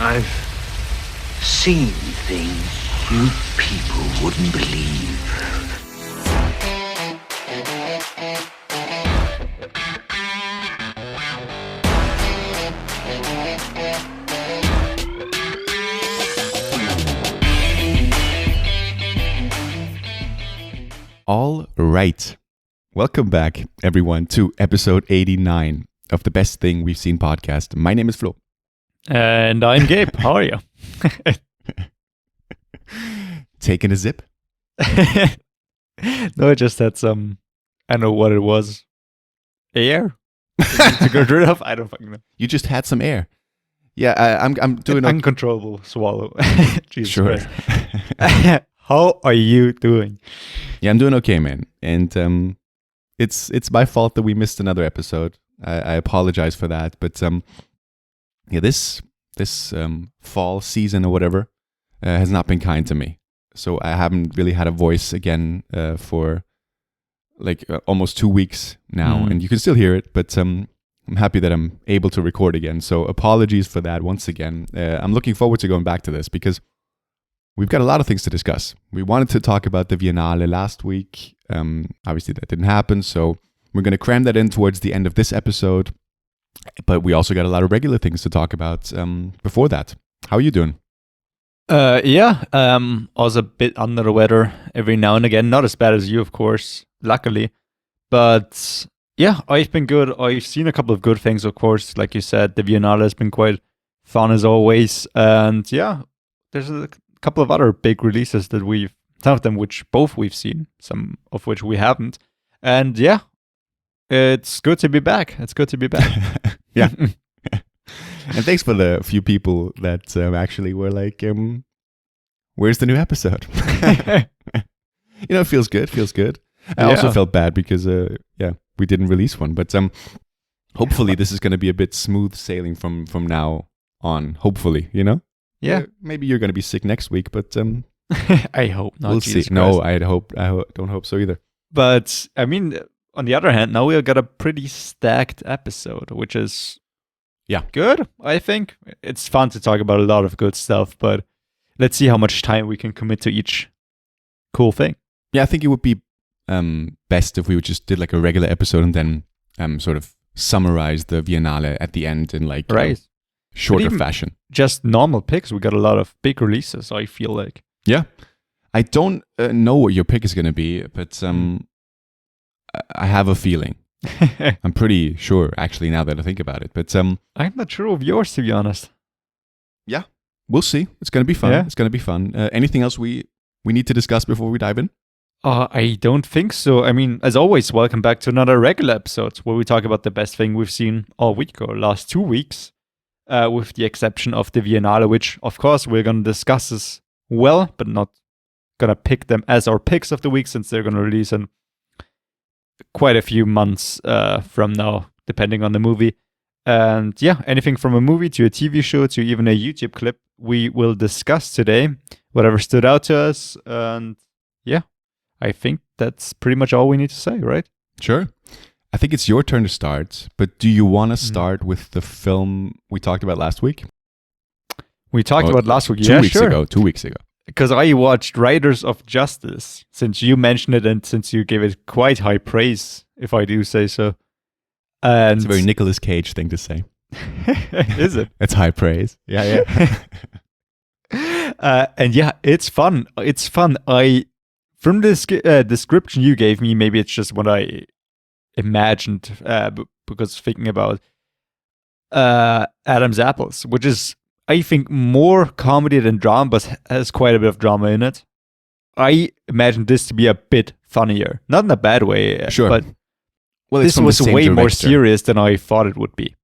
I've seen things you people wouldn't believe. All right. Welcome back, everyone, to episode 89 of the Best Thing We've Seen podcast. My name is Flo. And I'm Gabe. How are you? Taking a zip? No, I just had some, I don't know what it was. Air? To get rid of? I don't fucking know. You just had some air. Yeah, I'm doing an uncontrollable swallow. Jesus sure. Christ. How are you doing? Yeah, I'm doing okay, man. And it's my fault that we missed another episode. I apologize for that. But yeah, this fall season or whatever has not been kind to me. So I haven't really had a voice again for like almost 2 weeks now, and you can still hear it. But I'm happy that I'm able to record again. So apologies for that once again. I'm looking forward to going back to this because we've got a lot of things to discuss. We wanted to talk about the Viennale last week. Obviously, that didn't happen. So we're going to cram that in towards the end of this episode. But we also got a lot of regular things to talk about before that. How are you doing? I was a bit under the weather every now and again. Not as bad as you, of course, luckily. But yeah, I've been good. I've seen a couple of good things, of course. Like you said, the Viennale has been quite fun as always. And yeah, there's a couple of other big releases that some of them which both we've seen, some of which we haven't. And yeah, it's good to be back. Yeah. And thanks for the few people that actually were like, where's the new episode? It feels good. I also felt bad because, we didn't release one. But hopefully this is going to be a bit smooth sailing from now on. Hopefully, Yeah. Maybe you're going to be sick next week, but I hope not. We'll see. No, I don't hope so either. But I mean, on the other hand, now we've got a pretty stacked episode, which is good, I think. It's fun to talk about a lot of good stuff, but let's see how much time we can commit to each cool thing. Yeah, I think it would be best if we just did like a regular episode and then sort of summarize the Viennale at the end in like shorter fashion. Just normal picks. We got a lot of big releases, I feel like. Yeah. I don't know what your pick is going to be, but I have a feeling. I'm pretty sure, actually, now that I think about it. But I'm not sure of yours, to be honest. Yeah, we'll see. It's going to be fun. Yeah. It's going to be fun. Anything else we need to discuss before we dive in? I don't think so. I mean, as always, welcome back to another regular episode where we talk about the best thing we've seen all week or last 2 weeks, with the exception of the Viennale, which, of course, we're going to discuss as well, but not going to pick them as our picks of the week since they're going to release in quite a few months from now, depending on the movie. And yeah, anything from a movie to a TV show to even a YouTube clip, we will discuss today, whatever stood out to us. And yeah, I think that's pretty much all we need to say, right? Sure. I think it's your turn to start, but do you want to start with the film we talked about last week? We talked about last week, 2 weeks ago. Because I watched Riders of Justice, since you mentioned it and since you gave it quite high praise, if I do say so. And it's a very Nicolas Cage thing to say. Is it? It's high praise. Yeah. And yeah, it's fun. From the description you gave me, maybe it's just what I imagined, because thinking about Adam's Apples, which is, I think, more comedy than drama, but has quite a bit of drama in it. I imagined this to be a bit funnier. Not in a bad way, sure. But this was way more serious than I thought it would be.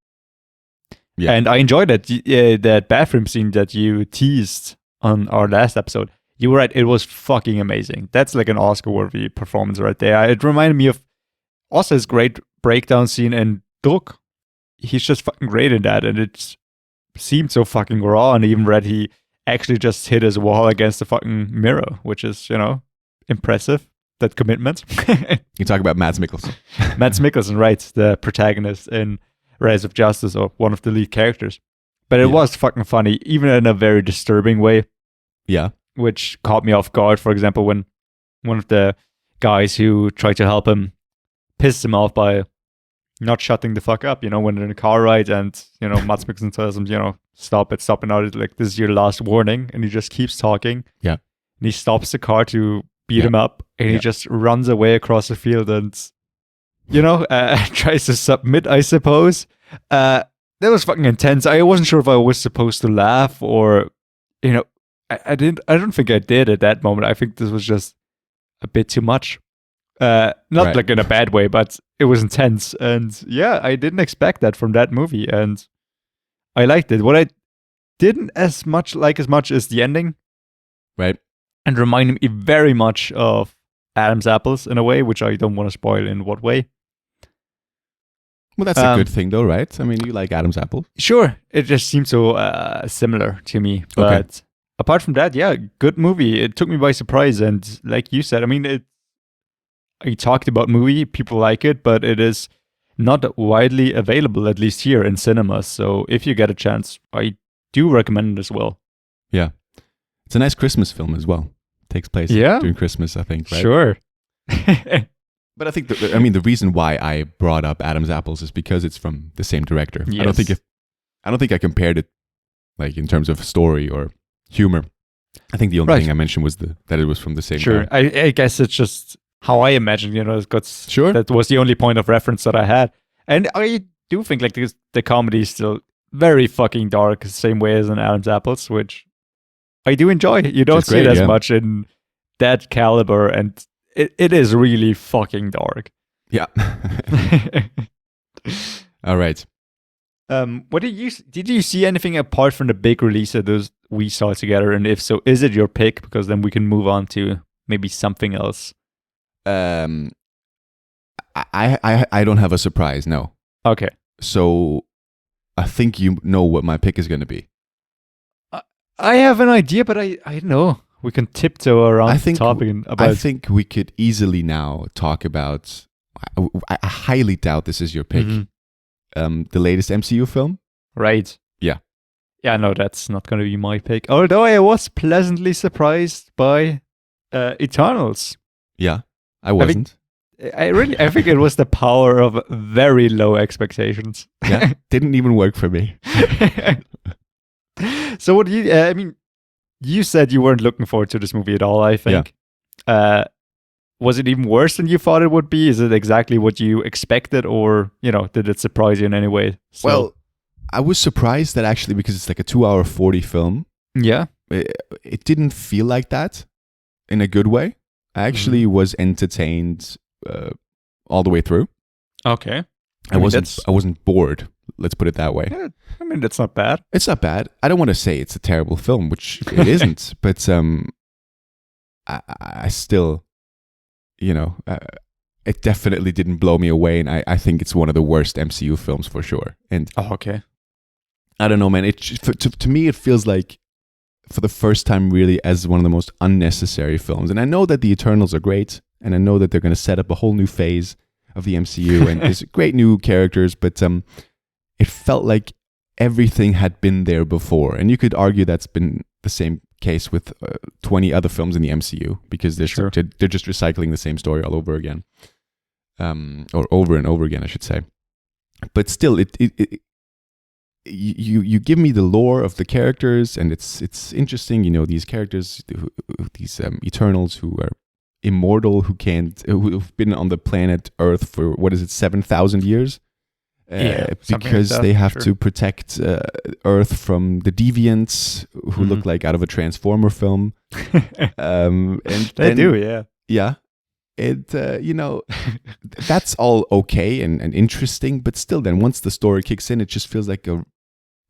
Yeah. And I enjoyed that bathroom scene that you teased on our last episode. You were right, it was fucking amazing. That's like an Oscar-worthy performance right there. It reminded me of also his great breakdown scene in Druck. He's just fucking great in that, and it seemed so fucking raw, and even read he actually just hit his wall against the fucking mirror, which is, impressive. That commitment. You talk about Mads Mikkelsen. Mads Mikkelsen, right, the protagonist in Rise of Justice, or one of the lead characters. But it was fucking funny, even in a very disturbing way, Yeah. which caught me off guard. For example, when one of the guys who tried to help him pissed him off by not shutting the fuck up, when they're in a car ride, and, Mads Mikkelsen tells him, stop it now. Like, this is your last warning. And he just keeps talking. Yeah. And he stops the car to beat him up. And he just runs away across the field and, tries to submit, I suppose. That was fucking intense. I wasn't sure if I was supposed to laugh or, I don't think I did at that moment. I think this was just a bit too much. Not like in a bad way, but it was intense. And yeah, I didn't expect that from that movie. And I liked it. What I didn't as much is the ending. Right. And reminded me very much of Adam's Apples in a way, which I don't want to spoil in what way. Well, that's a good thing though, right? I mean, you like Adam's Apple. Sure. It just seemed so similar to me. But apart from that, yeah, good movie. It took me by surprise. And like you said, I mean, I talked about movie, people like it, but it is not widely available, at least here in cinemas. So if you get a chance, I do recommend it as well. Yeah. It's a nice Christmas film as well. Takes place during Christmas, I think, right? Sure. But I think, the reason why I brought up Adam's Apples is because it's from the same director. Yes. I don't think I compared it, like, in terms of story or humor. I think the only thing I mentioned was that it was from the same guy. I guess it's just how I imagined, Sure. That was the only point of reference that I had. And I do think like the comedy is still very fucking dark, same way as in Adam's Apples, which I do enjoy. You don't see it as much in that caliber, and it is really fucking dark. Yeah. All right. What did you see anything apart from the big release of those we saw together? And if so, is it your pick? Because then we can move on to maybe something else. I don't have a surprise, no. Okay. So I think you know what my pick is going to be. I have an idea, but I don't know. We can tiptoe around the topic. I think we could easily now talk about. I highly doubt this is your pick. The latest MCU film. Right. Yeah. Yeah. No, that's not going to be my pick. Although I was pleasantly surprised by Eternals. Yeah, I wasn't. I think it was the power of very low expectations. Yeah, didn't even work for me. So what do you? You said you weren't looking forward to this movie at all. I think. Yeah. Was it even worse than you thought it would be? Is it exactly what you expected, or did it surprise you in any way? So, well, I was surprised that actually, because it's like a 2-hour 40 film. Yeah. It didn't feel like that in a good way. I actually was entertained all the way through. Okay. I wasn't bored. Let's put it that way. Yeah, that's not bad. It's not bad. I don't want to say it's a terrible film, which it isn't. But I still, it definitely didn't blow me away, and I think it's one of the worst MCU films for sure. And okay. I don't know, man. To me, it feels like, for the first time, really, as one of the most unnecessary films. And I know that the Eternals are great, and I know that they're going to set up a whole new phase of the MCU, and there's great new characters, but it felt like everything had been there before. And you could argue that's been the same case with 20 other films in the MCU, because they're just recycling the same story all over again, or over and over again, I should say. But still, you give me the lore of the characters, and it's interesting. These characters, these Eternals who are immortal, who've been on the planet Earth for 7,000 years. Because they have to protect Earth from the deviants who look like out of a Transformer film. And they do, yeah. Yeah. That's all okay and interesting, but still, then once the story kicks in, it just feels like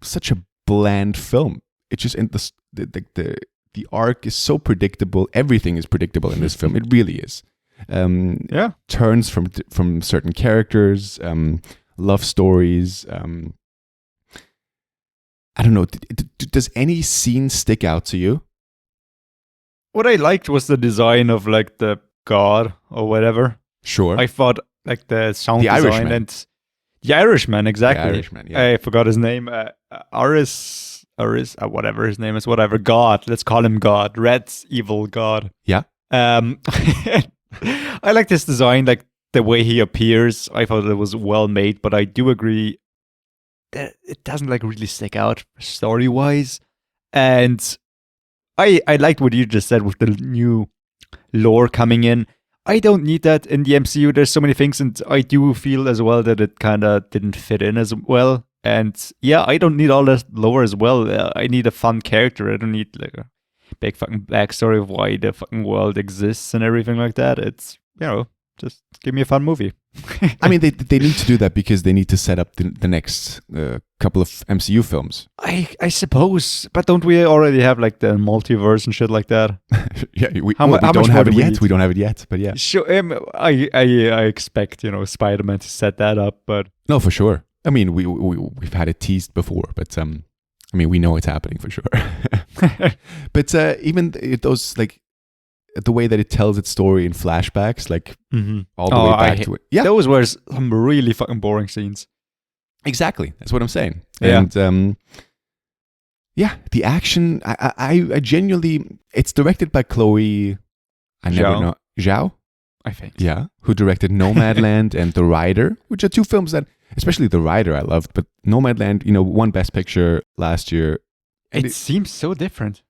such a bland film. It just, and the arc is so predictable. Everything is predictable in this film. It really is. Turns from certain characters, love stories. I don't know. Does any scene stick out to you? What I liked was the design of like the god or whatever. Sure. I thought like the sound design Irishman. and The Irishman, exactly. The Irishman, yeah. I forgot his name. Aris, whatever his name is, whatever. God, let's call him God. Red's evil God. Yeah. I like this design, like the way he appears. I thought it was well made, but I do agree that it doesn't like really stick out story wise. And I liked what you just said with the new lore coming in. I don't need that in the MCU. There's so many things, and I do feel as well that it kind of didn't fit in as well. And yeah, I don't need all that lore as well. I need a fun character. I don't need like a big fucking backstory of why the fucking world exists and everything like that. It's, just give me a fun movie. I mean, they need to do that because they need to set up the next couple of MCU films. I suppose, but don't we already have like the multiverse and shit like that? Yeah, we don't have it yet. We don't have it yet, but yeah. Sure, I expect Spider-Man to set that up, but no, for sure. I mean, we've had it teased before, but I mean, we know it's happening for sure. But even those like the way that it tells its story in flashbacks, like all the way back to it. Yeah, those were some really fucking boring scenes. Exactly, that's what I'm saying. Yeah. And the action. I genuinely. It's directed by Chloe. I never know Zhao. I think. Yeah, who directed Nomadland and The Rider, which are two films that, especially The Rider, I loved. But Nomadland, won Best Picture last year. And it seems so different.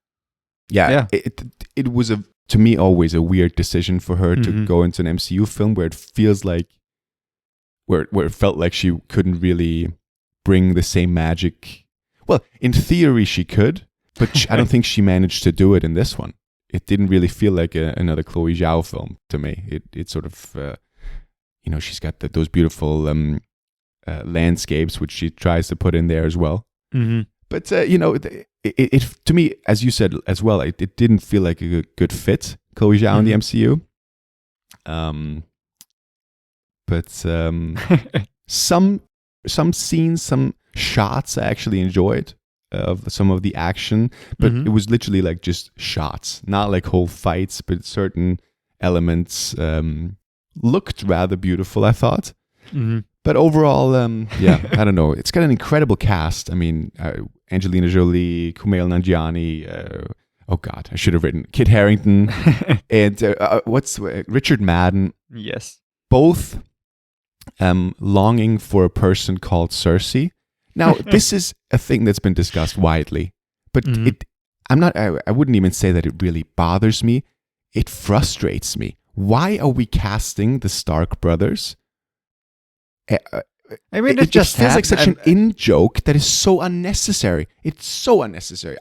Yeah. It was to me always a weird decision for her to go into an MCU film where it feels like where it felt like she couldn't really bring the same magic. Well, in theory she could, but I don't think she managed to do it in this one. It didn't really feel like another Chloe Zhao film to me. It sort of she's got those beautiful landscapes which she tries to put in there as well. But it to me, as you said as well, it didn't feel like a good fit, Chloe Zhao in the MCU. But some scenes, some shots I actually enjoyed of some of the action, but it was literally like just shots, not like whole fights, but certain elements looked rather beautiful, I thought. But overall, I don't know. It's got an incredible cast. I mean, Angelina Jolie, Kumail Nanjiani, oh God, I should have written Kit Harington, and Richard Madden. Yes. Both longing for a person called Cersei. Now, this is a thing that's been discussed widely, but I wouldn't even say that it really bothers me. It frustrates me. Why are we casting the Stark brothers? I mean, it just feels like such an in-joke that is so unnecessary. It's so unnecessary.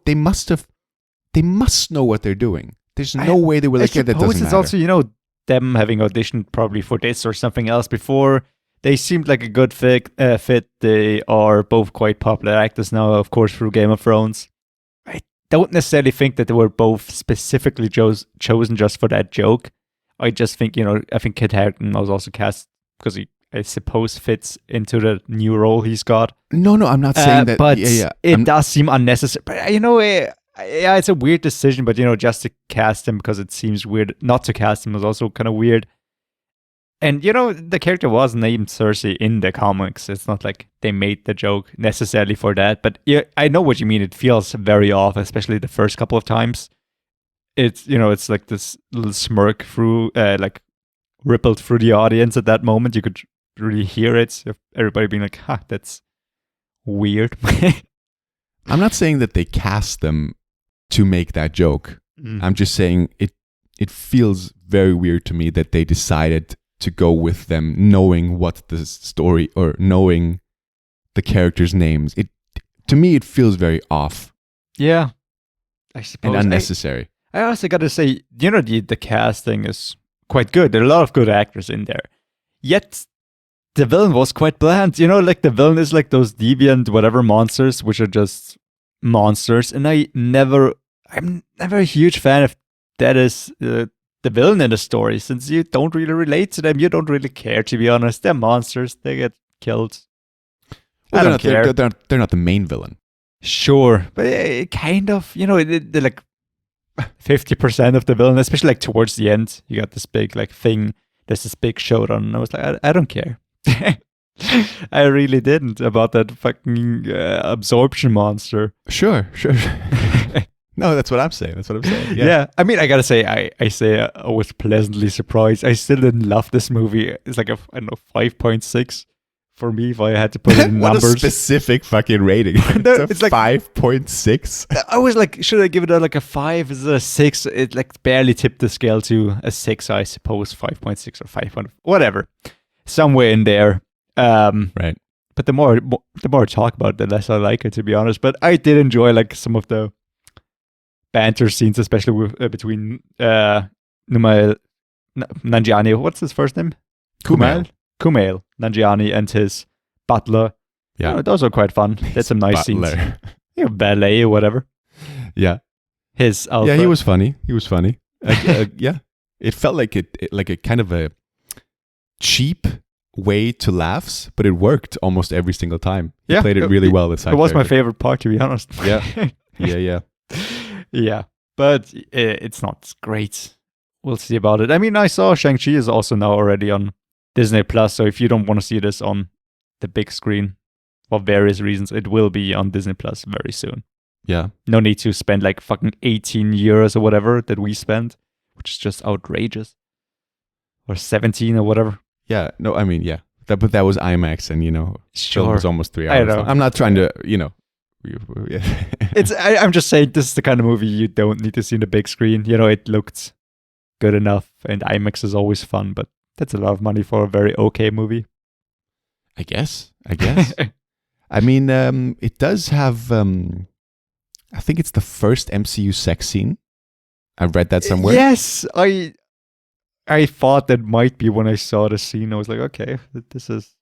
They must know what they're doing. There's no way they were like, that doesn't matter. It's also, them having auditioned probably for this or something else before. They seemed like a good fit. They are both quite popular actors now, of course, through Game of Thrones. I don't necessarily think that they were both specifically chosen just for that joke. I just think, I think Kit Harington was also cast because he, I suppose, fits into the new role he's got. No, I'm not saying that. But it does seem unnecessary. But, it's a weird decision, but, just to cast him because it seems weird. Not to cast him was also kind of weird. And, the character was named Cersei in the comics. It's not like they made the joke necessarily for that. But yeah, I know what you mean. It feels very off, especially the first couple of times. It's, it's like this little smirk through, rippled through the audience at that moment. You could really hear it. Everybody being like, that's weird. I'm not saying that they cast them to make that joke. I'm just saying it feels very weird to me that they decided to go with them knowing what the story or knowing the characters' names. To me, it feels very off. Yeah, I suppose. And unnecessary. I also got to say, the casting is quite good. There are a lot of good actors in there. Yet, the villain was quite bland. Like the villain is like those deviant whatever monsters, which are just monsters. And I'm never a huge fan of that is the villain in the story, since you don't really relate to them. You don't really care, to be honest. They're monsters. They get killed. Well, I don't care. They're not the main villain. Sure. But kind of, they're like 50% of the villain, especially like towards the end. You got this big like thing. There's this big showdown. And I was like, I don't care. I really didn't about that fucking absorption monster. Sure. No, that's what I'm saying. Yeah. I mean, I gotta say, I was pleasantly surprised. I still didn't love this movie. It's like I don't know, 5.6 for me if I had to put it in What numbers. a specific fucking rating. It's like 5.6. I was like, should I give it like a 5? Is it a 6? It like barely tipped the scale to a 6, I suppose. 5.6 or 5. Whatever. Somewhere in there. Right. But the more I talk about it, the less I like it, to be honest. But I did enjoy like some of the banter scenes, especially with between Nanjiani. What's his first name? Kumail Nanjiani and his butler. Yeah, you know, those are quite fun. There's some nice scenes. Ballet or whatever. Yeah, his alpha. Yeah, he was funny. Yeah, it felt like like a kind of a cheap way to laughs, but it worked almost every single time. He played it really well. It was my favorite part, to be honest. Yeah. Yeah, but it's not great. We'll see about it. I mean, I saw Shang-Chi is also now already on Disney Plus, so if you don't want to see this on the big screen for various reasons, it will be on Disney Plus very soon. Yeah. No need to spend like fucking 18 euros or whatever that we spent, which is just outrageous. Or 17 or whatever. Yeah, no, I mean, yeah. But that was IMAX and, sure. It was almost 3 hours. I know. I'm not trying to, I'm just saying this is the kind of movie you don't need to see in the big screen. It looked good enough, and IMAX is always fun, but that's a lot of money for a very okay movie. I guess. I mean, it does have, I think it's the first MCU sex scene. I read that somewhere. Yes, I thought that might be when I saw the scene. I was like, okay, this is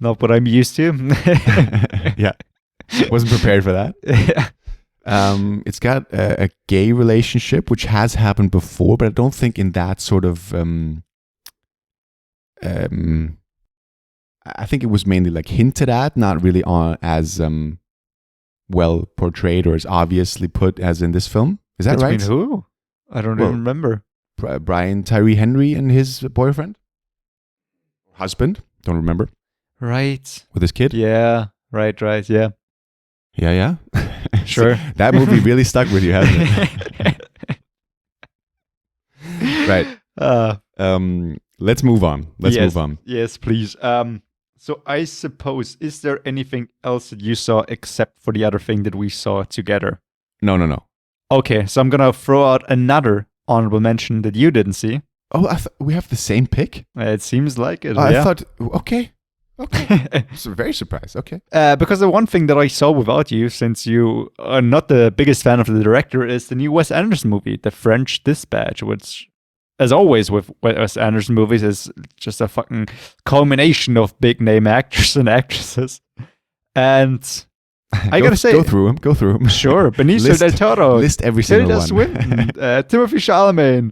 not what I'm used to. Yeah. Wasn't prepared for that. Yeah. It's got a gay relationship, which has happened before, but I don't think in that sort of. I think it was mainly like hinted at, not really on as well portrayed or as obviously put as in this film. Is that right? Between who? I don't even remember. Brian Tyree Henry and his boyfriend, husband. Don't remember. Right. With his kid. Yeah. Right. Yeah. Yeah. Sure. So that movie really stuck with you, hasn't it? Right. Let's move on. Move on. Yes, please. So I suppose, is there anything else that you saw except for the other thing that we saw together? No. Okay, so I'm gonna throw out another honorable mention that you didn't see. Oh, we have the same pick? It seems like it. I thought, okay. So very surprised. Okay. Because the one thing that I saw without you, since you are not the biggest fan of the director, is the new Wes Anderson movie, The French Dispatch, which, as always with Wes Anderson movies, is just a fucking culmination of big name actors and actresses. And I gotta say, go through them. Sure, Benicio del Toro, list every single Tilda one. Swinton, Timothée Chalamet,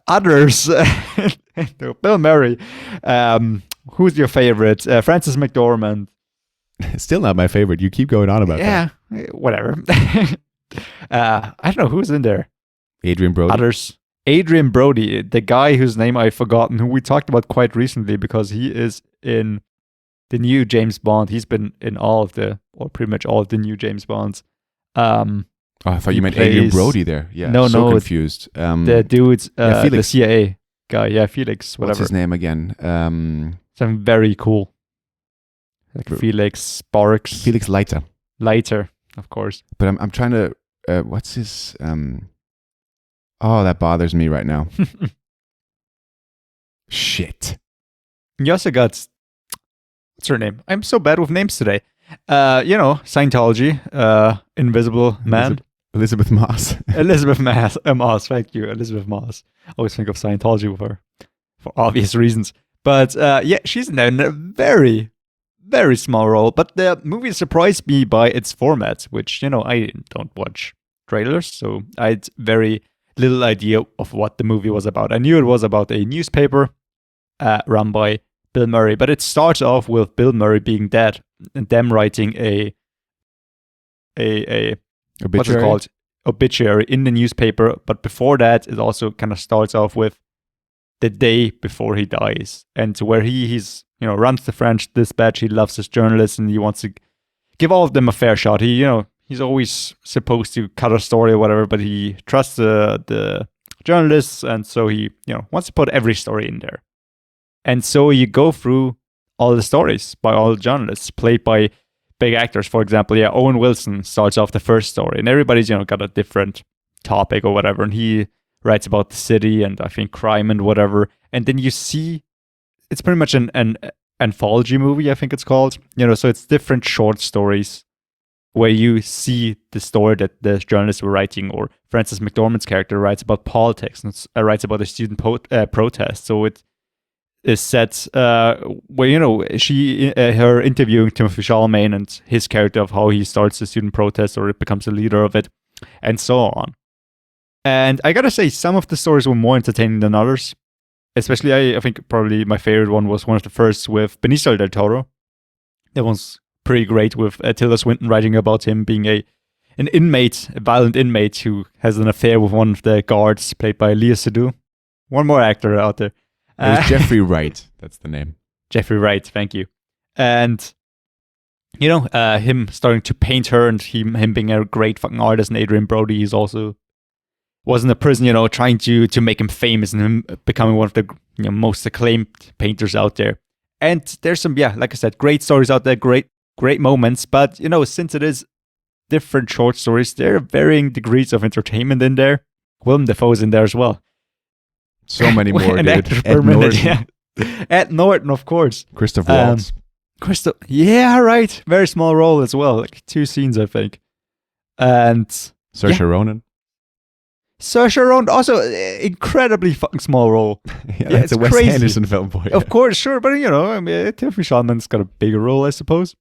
others, Bill Murray. Who's your favorite? Frances McDormand. Still not my favorite. You keep going on about that. Yeah, whatever. I don't know who's in there. Adrian Brody. Others. Adrian Brody, the guy whose name I've forgotten, who we talked about quite recently because he is in the new James Bond. He's been in pretty much all of the new James Bonds. I thought you meant Adrian Brody there. Yeah, no, confused. The dude's the CIA guy. Yeah, Felix, whatever. What's his name again? Something very cool. Like Felix Sparks. Felix Leiter, of course. But I'm trying to... what's his... Oh, that bothers me right now. Shit. You also got... What's her name? I'm so bad with names today. Scientology, Invisible Man. Elizabeth Moss. Elizabeth Moss, thank you. Elizabeth Moss. Always think of Scientology with her for obvious reasons. But she's in a very, very small role. But the movie surprised me by its format, which, I don't watch trailers, so I had very little idea of what the movie was about. I knew it was about a newspaper run by Bill Murray, but it starts off with Bill Murray being dead and them writing a what's it called? Obituary in the newspaper. But before that, it also kind of starts off with the day before he dies, and where he's runs the French dispatch. He loves his journalists, and he wants to give all of them a fair shot. He's always supposed to cut a story or whatever, but he trusts the journalists, and so he wants to put every story in there. And so you go through all the stories by all the journalists, played by big actors. For example, Owen Wilson starts off the first story, and everybody's got a different topic or whatever, and he writes about the city and I think crime and whatever. And then you see it's pretty much an anthology movie, I think it's called. So it's different short stories where you see the story that the journalists were writing, or Frances McDormand's character writes about politics and writes about a student protest. So it is set where she her interviewing Timothée Chalamet and his character of how he starts the student protest or it becomes a leader of it, and so on. And I gotta say, some of the stories were more entertaining than others. Especially, I think probably my favorite one was one of the first with Benicio del Toro. That one's pretty great, with Tilda Swinton writing about him being a violent inmate who has an affair with one of the guards, played by Léa Seydoux. One more actor out there. It was Jeffrey Wright. That's the name. Jeffrey Wright, thank you. And him starting to paint her, and him being a great fucking artist. And Adrian Brody, he's also was in a prison, trying to make him famous, and him becoming one of the most acclaimed painters out there. And there's some, like I said, great stories out there, great moments. But since it is different short stories, there are varying degrees of entertainment in there. Willem Dafoe's in there as well. So many more, dude. Ed Norton. Ed Norton, of course. Christoph Waltz. Yeah, right. Very small role as well. Like 2 scenes, I think. And Saoirse Ronan. Saoirse Ronan, also incredibly fucking small role. It's a Wes crazy. Anderson film for you. Of course, sure. But, Timothée Chalamet's got a bigger role, I suppose.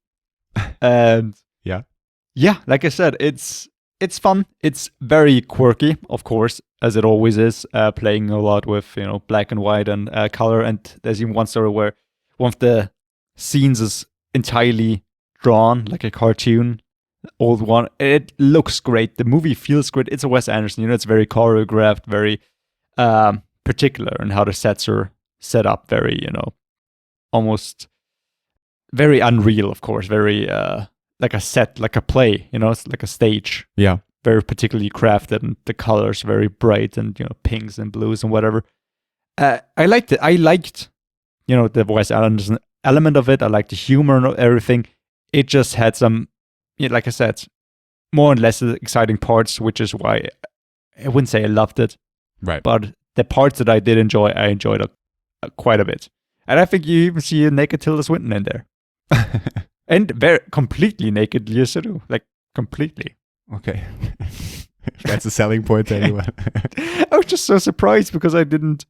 And yeah, like I said, it's fun. It's very quirky, of course, as it always is, playing a lot with, black and white and color. And there's even one story where one of the scenes is entirely drawn like a cartoon, old one. It looks great. The movie feels great. It's a Wes Anderson, it's very choreographed, very particular in how the sets are set up, very, almost very unreal, of course, very like a set, like a play, it's like a stage. Yeah. Very particularly crafted, and the colors very bright, and pinks and blues and whatever. I liked it. I liked the Wes Anderson element of it. I liked the humor and everything. It just had some, like I said, more and less exciting parts, which is why I wouldn't say I loved it. Right. But the parts that I did enjoy, I enjoyed it quite a bit. And I think you even see a naked Tilda Swinton in there. And very completely naked Léa Seydoux, like completely. Okay. That's a selling point anyway. I was just so surprised because I didn't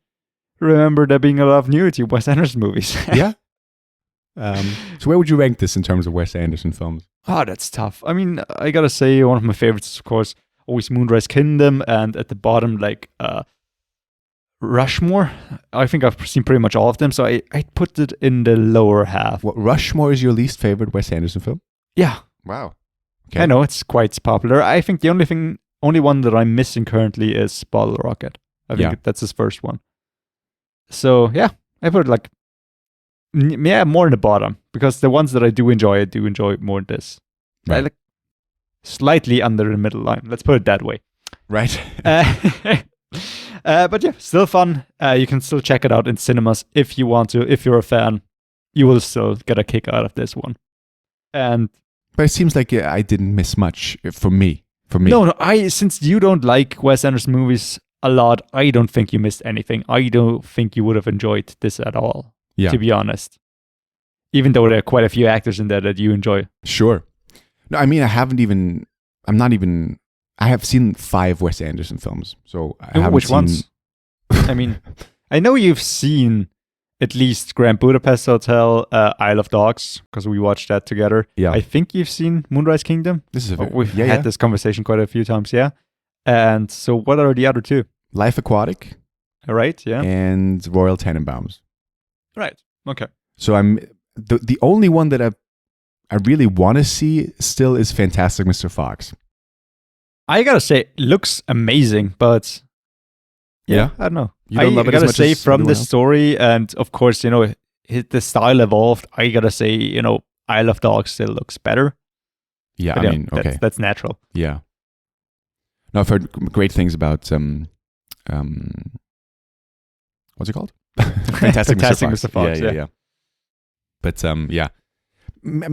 remember there being a lot of nudity in Wes Anderson movies. Yeah. So where would you rank this in terms of Wes Anderson films? Oh, that's tough. I mean, I gotta say, one of my favorites is, of course, always Moonrise Kingdom, and at the bottom, like, Rushmore. I think I've seen pretty much all of them, so I put it in the lower half. What, Rushmore is your least favorite Wes Anderson film? Yeah. Wow. Okay. I know, it's quite popular. I think the only one that I'm missing currently is Bottle Rocket. I think that's his first one. So, yeah, I put it like, more in the bottom, because the ones that I do enjoy more than this. Right. I like slightly under the middle line. Let's put it that way. Right. But yeah, still fun. You can still check it out in cinemas if you want to. If you're a fan, you will still get a kick out of this one. But it seems like I didn't miss much for me. No, since you don't like Wes Anderson movies a lot, I don't think you missed anything. I don't think you would have enjoyed this at all, to be honest. Even though there are quite a few actors in there that you enjoy. Sure. No, I mean, I have seen 5 Wes Anderson films. So I haven't Which seen... ones? I mean, I know you've seen at least Grand Budapest Hotel, Isle of Dogs, because we watched that together. Yeah. I think you've seen Moonrise Kingdom. We've had this conversation quite a few times, yeah. And so what are the other 2? Life Aquatic. Right, yeah. And Royal Tenenbaums. Right, okay. So I'm the only one that I really want to see still is Fantastic Mr. Fox. I gotta say, it looks amazing, but Yeah? I don't know. You don't love it as gotta much say, as from the everyone else? story, and of course, the style evolved. I gotta say, Isle of Dogs still looks better. Yeah, But I mean, okay. that's natural. Yeah. No, I've heard great things about what's it called? Fantastic Mr. Fox. Yeah. But yeah,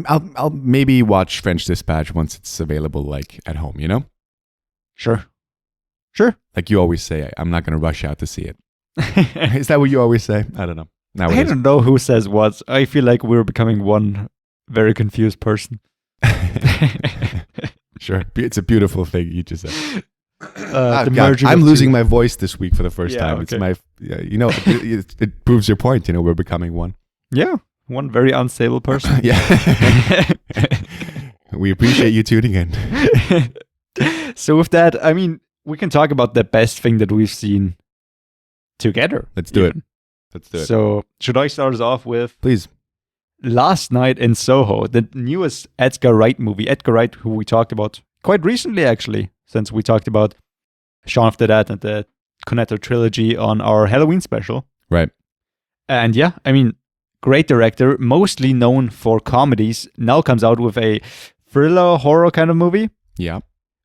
I'll maybe watch French Dispatch once it's available, like at home. Sure. Like you always say, I'm not going to rush out to see it. Is that what you always say? I don't know. I Nowadays. don't know who says what. I feel like we're becoming one very confused person. Sure, it's a beautiful thing you just said. The God, merging I'm of losing two. my voice this week for the first Yeah, time. okay. It's it proves your point. We're becoming one. Yeah, one very unstable person. Yeah. We appreciate you tuning in. So with that, I mean, we can talk about the best thing that we've seen together. Let's do it. even. Let's do it. So should I start us off with Please. Last Night in Soho, the newest Edgar Wright movie. Edgar Wright, who we talked about quite recently, actually, since we talked about Shaun of the Dead and the Cornetto trilogy on our Halloween special. Right. And yeah, I mean, great director, mostly known for comedies, now comes out with a thriller horror kind of movie, Yeah.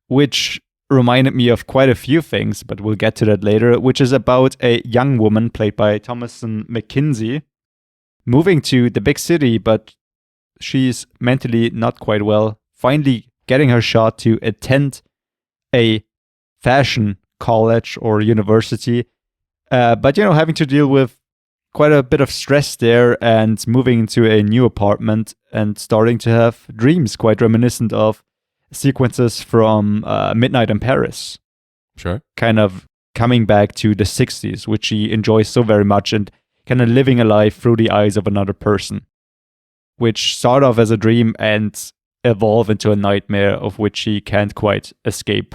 which reminded me of quite a few things, but we'll get to that later, which is about a young woman played by Thomasin McKenzie moving to the big city, but she's mentally not quite well, finally getting her shot to attend a fashion college or university, but having to deal with quite a bit of stress there and moving into a new apartment and starting to have dreams quite reminiscent of sequences from Midnight in Paris, Sure. kind of coming back to the 60s, which she enjoys so very much, and kind of living a life through the eyes of another person, which start off as a dream and evolve into a nightmare of which she can't quite escape,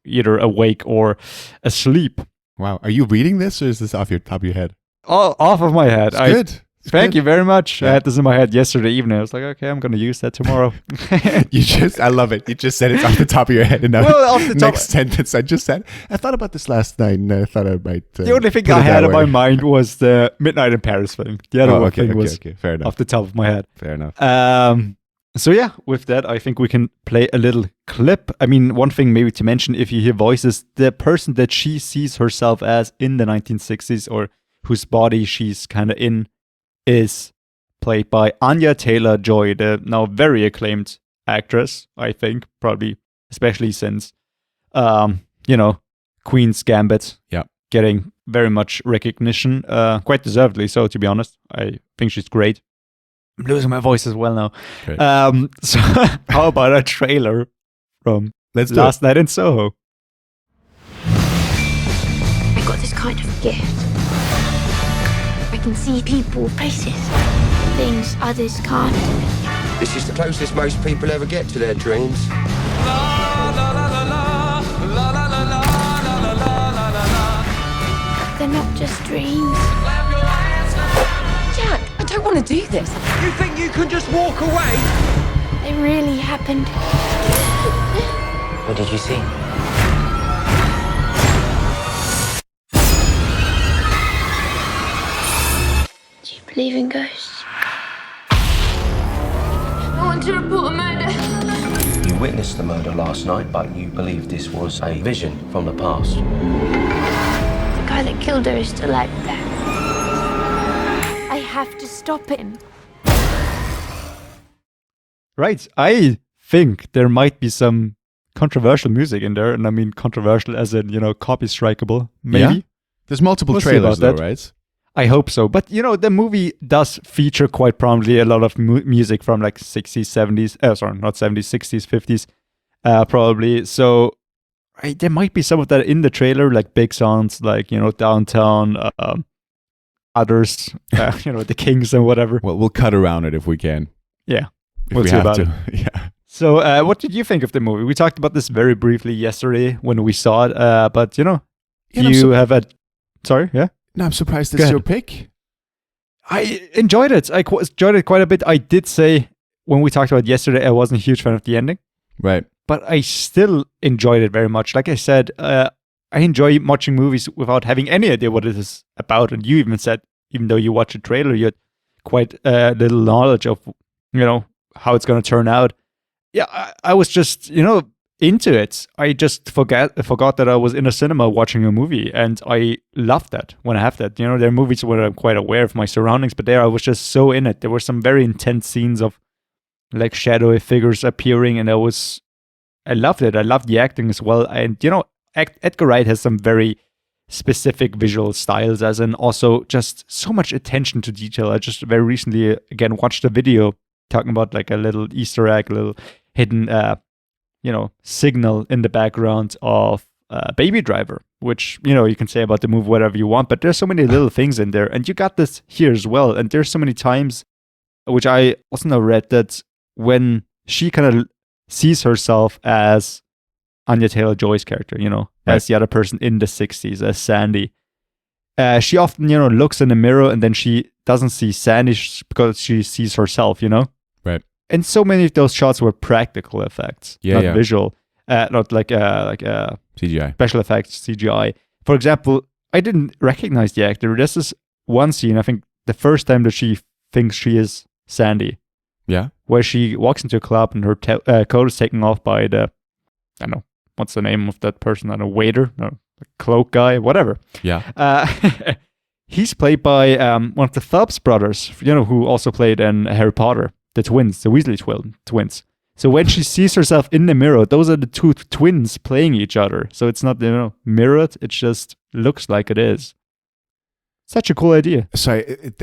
either awake or asleep. Wow. Are you reading this, or is this off your top of your head? Off of my head. It's good. It's Thank good. you very much. Yeah. I had this in my head yesterday evening. I was like, okay, I'm going to use that tomorrow. I love it. You just said it's off the top of your head. And now Well, off the top- next sentence I just said, I thought about this last night and I thought I might. The only thing put I it had that in my way. mind was the Midnight in Paris thing. The other one thing was Fair enough. off the top of my head. Fair enough. So yeah, with that, I think we can play a little clip. I mean, one thing maybe to mention, if you hear voices, the person that she sees herself as in the 1960s, or whose body she's kind of in, is played by Anya Taylor-Joy, the now very acclaimed actress, I think, probably especially since, Queen's Gambit, Yeah. getting very much recognition, quite deservedly so, to be honest. I think she's great. I'm losing my voice as well now. Great. So how about a trailer from Let's do Last Night in Soho? I got this kind of gift. I can see people, places, things others can't. This is the closest most people ever get to their dreams. They're not just dreams. Jack, I don't want to do this. You think you can just walk away? They really happened. What did you see? Do you believe in ghosts? I want to report a murder. You witnessed the murder last night, but you believe this was a vision from the past. The guy that killed her is still out there. I have to stop him. Right. I think there might be some controversial music in there. And I mean controversial as in, copy strikeable, maybe. Yeah? There's multiple We'll see trailers about though, that. right? I hope so. But, the movie does feature quite prominently a lot of music from like 60s, 70s. Sorry, not 70s, 60s, 50s, probably. So there might be some of that in the trailer, like big songs like, Downtown, others, the Kings and whatever. Well, we'll cut around it if we can. Yeah. If We'll we see have about to. it. Yeah. So what did you think of the movie? We talked about this very briefly yesterday when we saw it. But, you have a... Sorry, yeah? No, I'm surprised Go it's ahead. your pick. I enjoyed it. I enjoyed it quite a bit. I did say when we talked about it yesterday, I wasn't a huge fan of the ending, Right. but I still enjoyed it very much. Like I said, I enjoy watching movies without having any idea what it is about. And you even said, even though you watch a trailer, you had quite little knowledge of, how it's going to turn out. Yeah, I was just, into it. I just forgot that I was in a cinema watching a movie, and I love that when I have that. There are movies where I'm quite aware of my surroundings, but there I was just so in it. There were some very intense scenes of like shadowy figures appearing, and I loved it. I loved the acting as well. And Edgar Wright has some very specific visual styles, as in also just so much attention to detail. I just very recently again watched a video talking about like a little Easter egg, a little hidden signal in the background of Baby Driver, which, you can say about the movie whatever you want, but there's so many little things in there. And you got this here as well. And there's so many times, which I also now read, that when she kind of sees herself as Anya Taylor-Joy's character, as the other person in the 60s, as Sandy, she often, looks in the mirror and then she doesn't see Sandy because she sees herself, Right. And so many of those shots were practical effects, not visual, not like CGI. Special effects, CGI. For example, I didn't recognize the actor. This is one scene, I think, the first time that she thinks she is Sandy. Yeah. Where she walks into a club and her coat is taken off by the, I don't know, what's the name of that person? I don't know, waiter? No, cloak guy, whatever. Yeah. He's played by one of the Phelps brothers, who also played in Harry Potter. The twins, the Weasley twins. So when she sees herself in the mirror, those are the two twins playing each other. So it's not, mirrored. It just looks like it is. Such a cool idea. Sorry,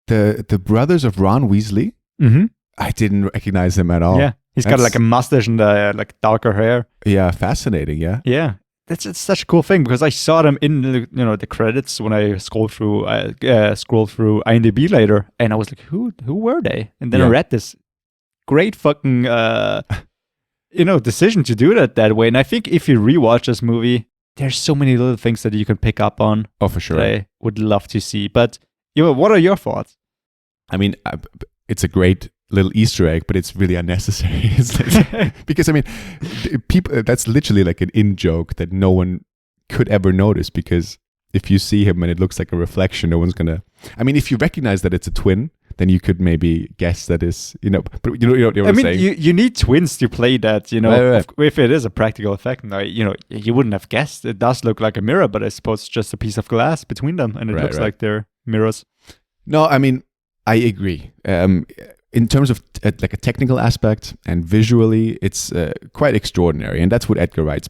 the brothers of Ron Weasley? Mm-hmm. I didn't recognize them at all. Yeah, he's got like a mustache and like darker hair. Yeah, fascinating. Yeah. Yeah. It's such a cool thing because I saw them in the credits when I scrolled through IMDb later, and I was like, who were they? And then I read this great fucking decision to do that way. And I think if you rewatch this movie, there's so many little things that you can pick up on. Oh, for sure. That I would love to see. But what are your thoughts? I mean, it's a great little Easter egg, but it's really unnecessary. Because I mean, people, that's literally like an in joke that no one could ever notice, because if you see him and it looks like a reflection, no one's gonna. I mean, if you recognize that it's a twin, then you could maybe guess that is, but you know what I'm saying. You need twins to play that, Right. If it is a practical effect. Now, you wouldn't have guessed. It does look like a mirror, but I suppose it's just a piece of glass between them, and it looks like they're mirrors. No, I mean, I agree. In terms of like a technical aspect and visually, it's quite extraordinary, and that's what Edgar Wright's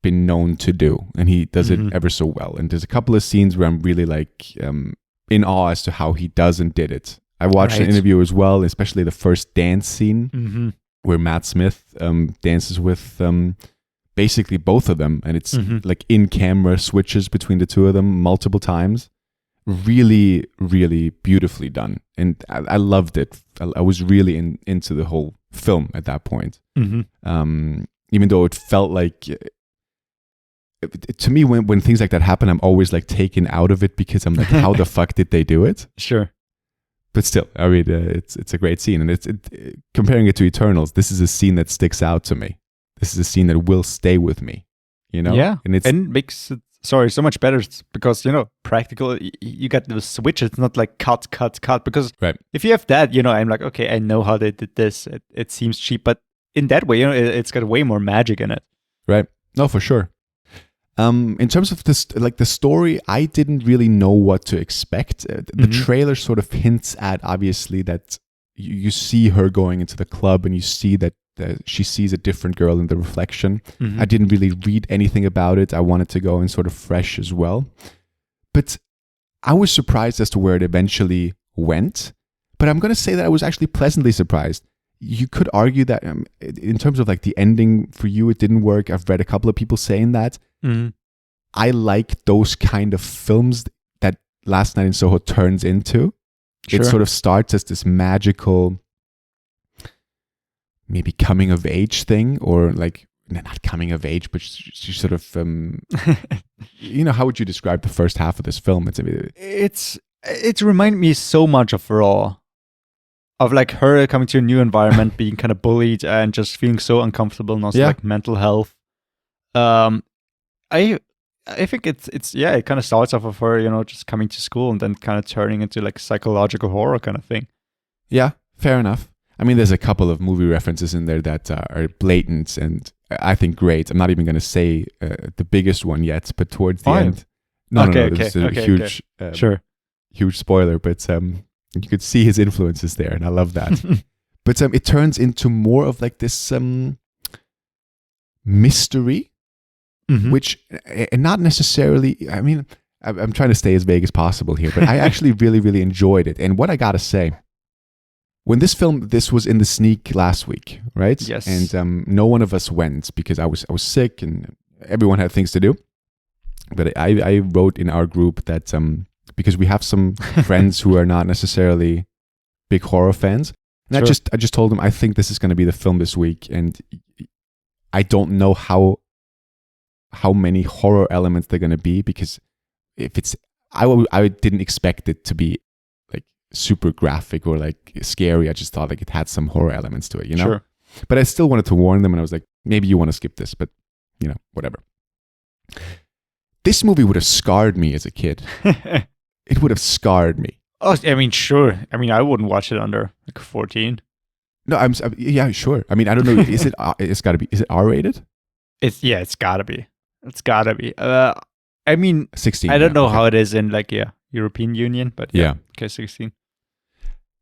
been known to do, and he does it ever so well. And there's a couple of scenes where I'm really like in awe as to how he does and did it. I watched an interview as well, especially the first dance scene where Matt Smith dances with basically both of them, and it's like in camera switches between the two of them multiple times. Really, really beautifully done, and I loved it. I was really into the whole film at that point. Even though it felt like, to me, when things like that happen, I'm always like taken out of it, because I'm like, how the fuck did they do it? Sure. But still, I mean, it's a great scene, and comparing it to Eternals, this is a scene that sticks out to me. This is a scene that will stay with me. Yeah, and it makes it. Sorry, so much better because, practical, you got the switch. It's not like cut. Because if you have that, I'm like, okay, I know how they did this. It seems cheap, but in that way, it's got way more magic in it. Right. No, for sure. In terms of this, like the story, I didn't really know what to expect. The trailer sort of hints at, obviously, that you see her going into the club and you see that she sees a different girl in the reflection. I didn't really read anything about it. I wanted to go in sort of fresh as well. But I was surprised as to where it eventually went. But I'm going to say that I was actually pleasantly surprised. You could argue that in terms of like the ending for you, it didn't work. I've read a couple of people saying that. I like those kind of films that Last Night in Soho turns into. Sure. It sort of starts as this magical, maybe coming of age thing, or like not coming of age, but she sort of, how would you describe the first half of this film? It reminded me so much of Raw, of like her coming to a new environment, being kind of bullied and just feeling so uncomfortable, and also like mental health. I think it's yeah, it kind of starts off of her, just coming to school and then kind of turning into like psychological horror kind of thing. Yeah, fair enough. I mean, there's a couple of movie references in there that are blatant and I think great. I'm not even going to say the biggest one yet, but towards the end. No, this is a huge, huge spoiler, but you could see his influences there, and I love that. But it turns into more of like this mystery, which, and not necessarily, I mean, I'm trying to stay as vague as possible here, but I actually really, really enjoyed it. And what I got to say, when this was in the sneak last week, right? Yes. And no one of us went because I was sick and everyone had things to do. But I wrote in our group that because we have some friends who are not necessarily big horror fans, and Sure. I just told them I think this is going to be the film this week, and I don't know how many horror elements they're going to be, because if it's I didn't expect it to be like super graphic or like scary. I just thought like it had some horror elements to it, Sure. But I still wanted to warn them, and I was like, maybe you want to skip this, but whatever. This movie would have scarred me as a kid. It would have scarred me. Oh, I mean, sure. I mean, I wouldn't watch it under like 14. No, yeah, sure. I mean, I don't know. Is it? It's got to be. Is it R-rated? It's gotta be. It's gotta be. I mean, 16. I don't know okay. how it is in like European Union, but Yeah. Okay, 16.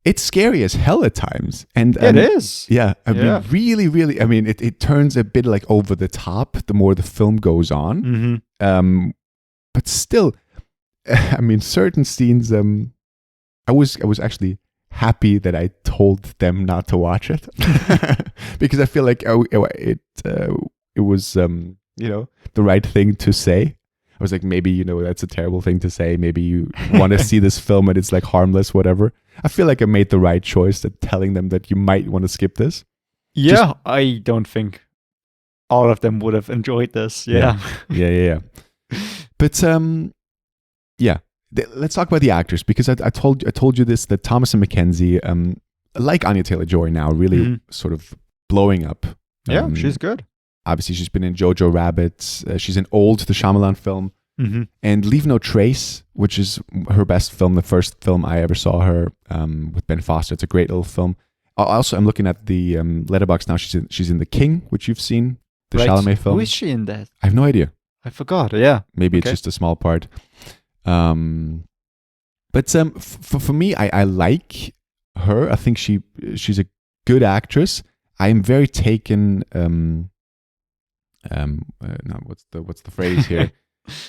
It's scary as hell at times, and It is. Yeah, I Yeah. mean, really, really. I mean, it turns a bit like over the top the more the film goes on. Mm-hmm. But still, I mean, certain scenes. I was actually happy that I told them not to watch it because I feel like it was the right thing to say. I was like, maybe that's a terrible thing to say. Maybe you want to see this film and it's like harmless, whatever. I feel like I made the right choice that telling them that you might want to skip this. Yeah, I don't think all of them would have enjoyed this. Yeah. Yeah. But yeah. Let's talk about the actors, because I told you this, that Thomas and Mackenzie, like Anya Taylor-Joy now, really sort of blowing up. Yeah, she's good. Obviously, she's been in Jojo Rabbit. She's in Old, the Shyamalan film, and Leave No Trace, which is her best film, the first film I ever saw her with Ben Foster. It's a great little film. Also, I'm looking at the Letterboxd now. She's in The King, which you've seen, the Chalamet film. Who is she in that? I have no idea. I forgot. Yeah. Maybe it's just a small part. But for me, I like her. I think she's a good actress. I am very taken. No, what's the phrase here?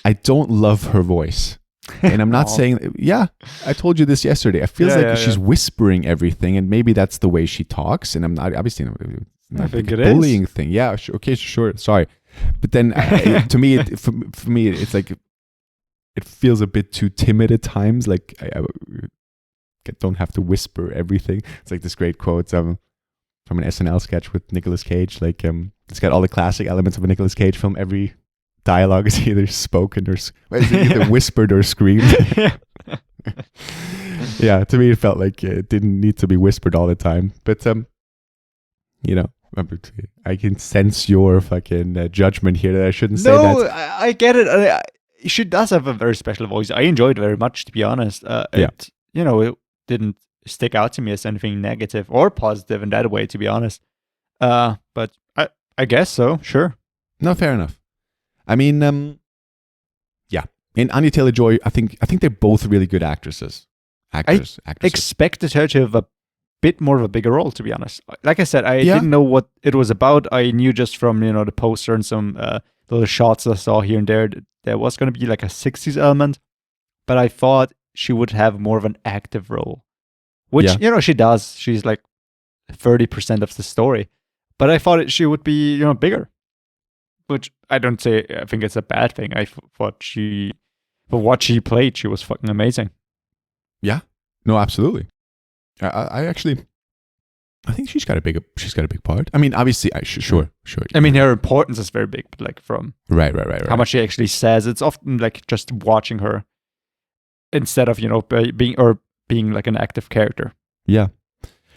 I don't love her voice, and I'm not saying. Yeah, I told you this yesterday. It feels like she's whispering everything, and maybe that's the way she talks. And I'm not obviously not I think like it a is. bullying thing. Yeah, okay, sure. Sorry, but then to me, for me, it's like it feels a bit too timid at times. Like I don't have to whisper everything. It's like this great quote from an SNL sketch with Nicolas Cage. Like it's got all the classic elements of a Nicolas Cage film. Every dialogue is either spoken or either whispered or screamed. Yeah, to me it felt like it didn't need to be whispered all the time. But I can sense your fucking judgment here that I shouldn't say that. No, I get it. She does have a very special voice. I enjoyed it very much, to be honest. It didn't stick out to me as anything negative or positive in that way, to be honest. But I guess so. Sure. No, fair enough. I mean, yeah. And Anya Taylor-Joy, I think they're both really good actresses. Actresses. Expected her to have a bit more of a bigger role, to be honest. Like I said, I didn't know what it was about. I knew just from the poster and some little shots I saw here and there was going to be like a 60s element, but I thought she would have more of an active role, which she does. She's like 30% of the story, but I thought she would be bigger, which I think it's a bad thing. I thought for what she played, she was fucking amazing. Yeah, no, absolutely. I think she's got a big part. I mean, obviously, sure. I mean, her importance is very big, but like from right. how much she actually says, it's often like just watching her instead of being like an active character. Yeah,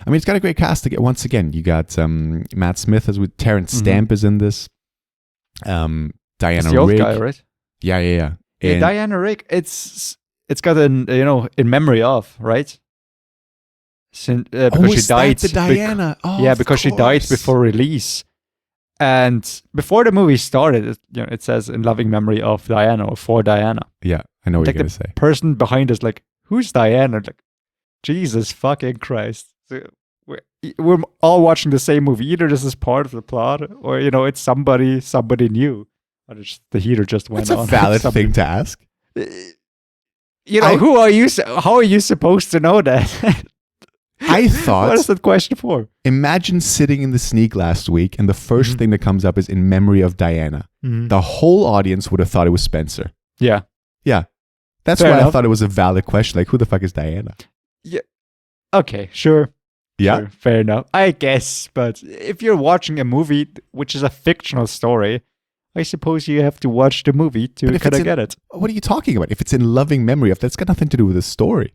I mean, it's got a great cast. Once again, you got Matt Smith as with Terrence Stamp is in this. Diana It's the old Rigg. guy, right? Yeah. Yeah, And- Diana Rigg. It's got an in memory of, right? Because she is that died. the Diana? Yeah, of because she died course. before release. And before the movie started, it says in loving memory of Diana or for Diana. Yeah, I know what Like you're the gonna say. person behind us, like, who's Diana? Like, Jesus fucking Christ. So we're all watching the same movie. Either this is part of the plot, or it's somebody new. Or the heater just went That's on. a valid Somebody- thing to ask. who are you? How are you supposed to know that? I thought. What is that question for? Imagine sitting in the sneak last week, and the 1st thing that comes up is in memory of Diana. The whole audience would have thought it was Spencer. Yeah. Yeah, that's Fair why I enough. thought it was a valid question. Like, who the fuck is Diana? Okay, sure. Yeah, Sure, fair enough. I guess, but if you're watching a movie which is a fictional story, I suppose you have to watch the movie to But if kind it's of get it. What are you talking about? If it's in loving memory of, that's got nothing to do with the story.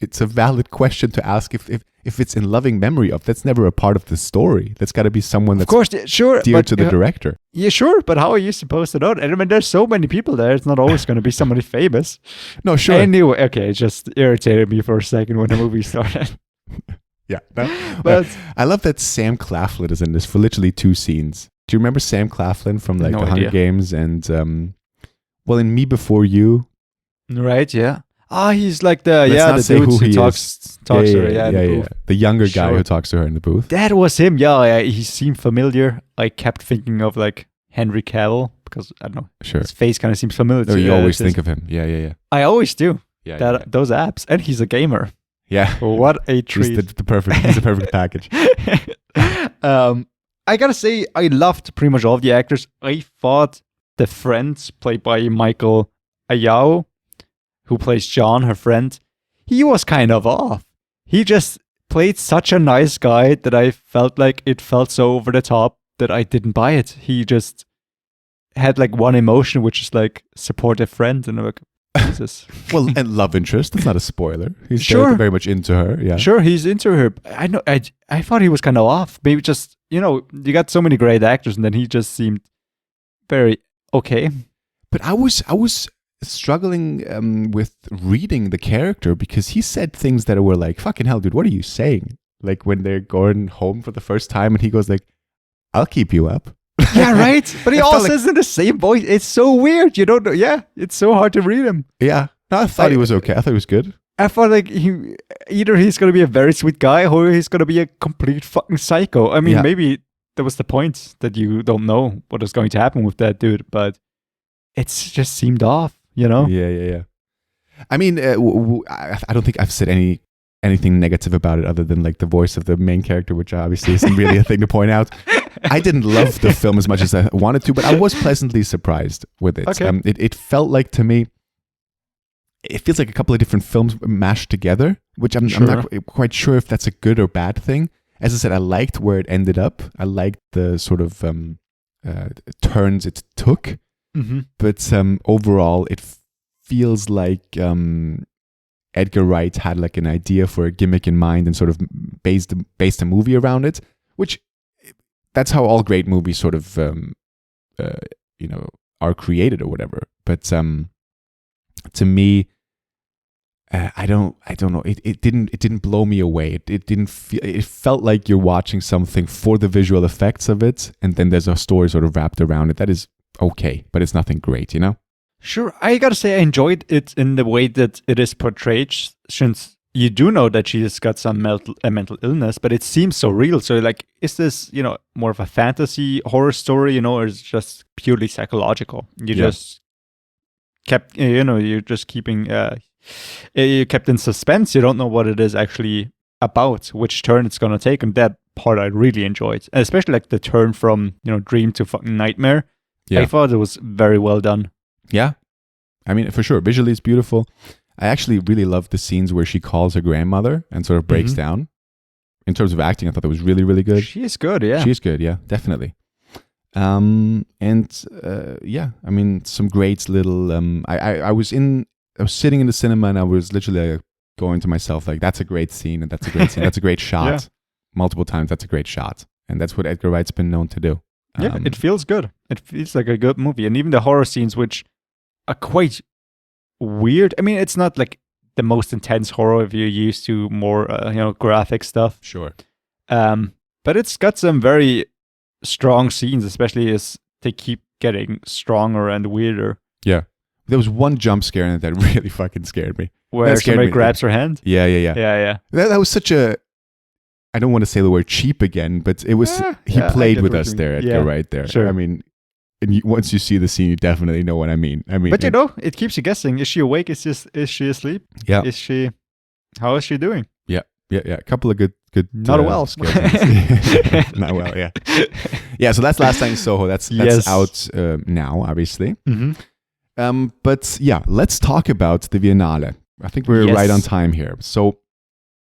It's a valid question to ask if it's in loving memory of. That's never a part of the story. That's got to be someone Of that's course, sure. dear but to the director. Yeah, sure, but how are you supposed to know that? I mean, there's so many people there. It's not always going to be somebody famous. No, sure. Anyway, okay, it just irritated me for a second when the movie started. Yeah, no. But- I love that Sam Claflin is in this for literally 2 scenes. Do you remember Sam Claflin from like No The Hunger idea. Games and in Me Before You? Right, yeah. Ah, he's like the Let's not say dude who who he talks to her, in the booth. The younger guy Sure. who talks to her in the booth. That was him. Yeah, he seemed familiar. I kept thinking of like Henry Cavill because I don't know. Sure. His face kind of seems familiar. No, to you always this. think of him. Yeah. I always do. Yeah. Those apps, and he's a gamer. Yeah. What a He's treat! the perfect. He's the perfect package. I gotta say, I loved pretty much all of the actors. I thought the friend played by Michael Ayao, who plays John, her friend, he was kind of off. He just played such a nice guy that I felt like it felt so over the top that I didn't buy it. He just had like one emotion, which is like supportive friend, and I'm like, Jesus. Well, and love interest. That's not a spoiler. He's Sure. very much into her. Yeah. Sure, he's into her. I know. I thought he was kind of off. Maybe just you got so many great actors, and then he just seemed very okay. But I was struggling with reading the character because he said things that were like, fucking hell, dude, what are you saying? Like when they're going home for the first time and he goes like, I'll keep you up. Yeah, right. But he I all felt like- says in the same voice. It's so weird. You don't know. Yeah, it's so hard to read him. Yeah. No, I thought he was okay. I thought he was good. I thought like either he's gonna be a very sweet guy or he's gonna be a complete fucking psycho. I mean, Yeah. maybe that was the point that you don't know what is going to happen with that dude, but it's just seemed off. Yeah. I mean, I don't think I've said anything negative about it other than like the voice of the main character, which obviously isn't really a thing to point out. I didn't love the film as much as I wanted to, but I was pleasantly surprised with it. Okay. It felt like to me, it feels like a couple of different films mashed together, which I'm not quite sure if that's a good or bad thing. As I said, I liked where it ended up. I liked the sort of turns it took. Mm-hmm. But overall, it feels like Edgar Wright had like an idea for a gimmick in mind and sort of based a movie around it, which that's how all great movies sort of are created or whatever. But to me, I don't know. It didn't blow me away. It didn't feel. It felt like you're watching something for the visual effects of it, and then there's a story sort of wrapped around it. That is okay, but it's nothing great, Sure, I gotta say I enjoyed it in the way that it is portrayed, since you do know that she's got some mental illness, but it seems so real. So like, is this, more of a fantasy horror story, or is it just purely psychological? You just kept, you're just keeping, you kept in suspense. You don't know what it is actually about, which turn it's gonna take, and that part I really enjoyed, and especially like the turn from, dream to fucking nightmare. Yeah. I thought it was very well done. Yeah. I mean, for sure. Visually, it's beautiful. I actually really love the scenes where she calls her grandmother and sort of breaks down. In terms of acting, I thought that was really, really good. She is good, yeah. She's good, yeah, definitely. I mean, some great little. I was sitting in the cinema and I was literally going to myself like, "That's a great scene, and that's a great scene. That's a great shot." Yeah. Multiple times, that's a great shot, and that's what Edgar Wright's been known to do. Yeah, it feels good. It feels like a good movie. And even the horror scenes, which are quite weird. I mean, it's not like the most intense horror if you're used to more, graphic stuff. Sure. But it's got some very strong scenes, especially as they keep getting stronger and weirder. Yeah. There was one jump scare in it that really fucking scared me. Where That scared somebody me. grabs her hand. Yeah. Yeah. That was such a. I don't want to say the word cheap again, but it was. He I played get with what us you mean. there, Edgar, Yeah, right there. sure. I mean, and once you see the scene, you definitely know what I mean. But it keeps you guessing. Is she awake? Is she asleep? Yeah. How is she doing? Yeah. A couple of good. Not well. scare scenes. Not well. Yeah. Yeah. So that's Last Night in Soho. That's Yes. out now, obviously. Mm-hmm. But yeah, let's talk about the Viennale. I think we're Yes. right on time here. So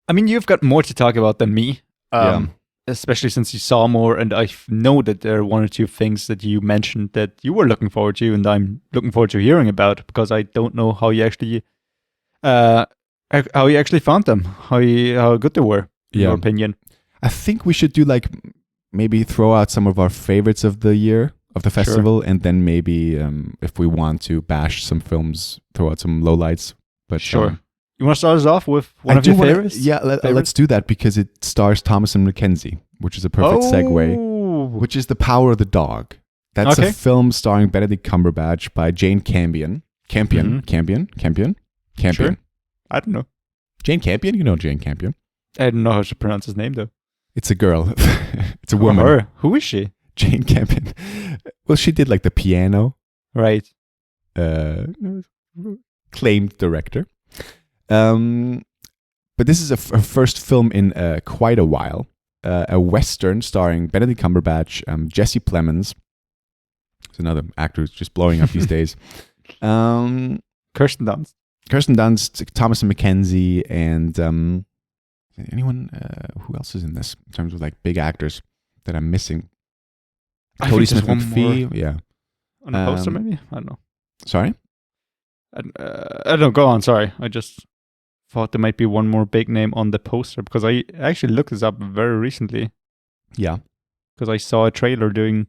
I mean, you've got more to talk about than me. Yeah. Especially since you saw more, and I know that there are one or two things that you mentioned that you were looking forward to, and I'm looking forward to hearing about, because I don't know how you actually found them, how good they were, in your opinion. I think we should do maybe throw out some of our favorites of the year of the festival, and then maybe if we want to bash some films, throw out some lowlights. But Sure. You want to start us off with one of your favorites? Yeah, let's do that, because it stars Thomas and Mackenzie, which is a perfect segue. Which is The Power of the Dog. That's a film starring Benedict Cumberbatch by Jane Campion. Campion. Sure. I don't know. Jane Campion? You know Jane Campion. I don't know how to pronounce his name, though. It's a girl. It's a woman. Her. Who is she? Jane Campion. Well, she did the piano. Right. Claimed director. But this is her first film in quite a while. A Western starring Benedict Cumberbatch, Jesse Plemons. It's another actor who's just blowing up these days. Kirsten Dunst, Thomas and Mackenzie, and anyone who else is in this in terms of big actors that I'm missing? Cody Smith McPhee, yeah. On the poster, maybe? I don't know. Sorry? I don't know. Go on. Sorry. I just thought there might be one more big name on the poster, because I actually looked this up very recently. Yeah. Because I saw a trailer doing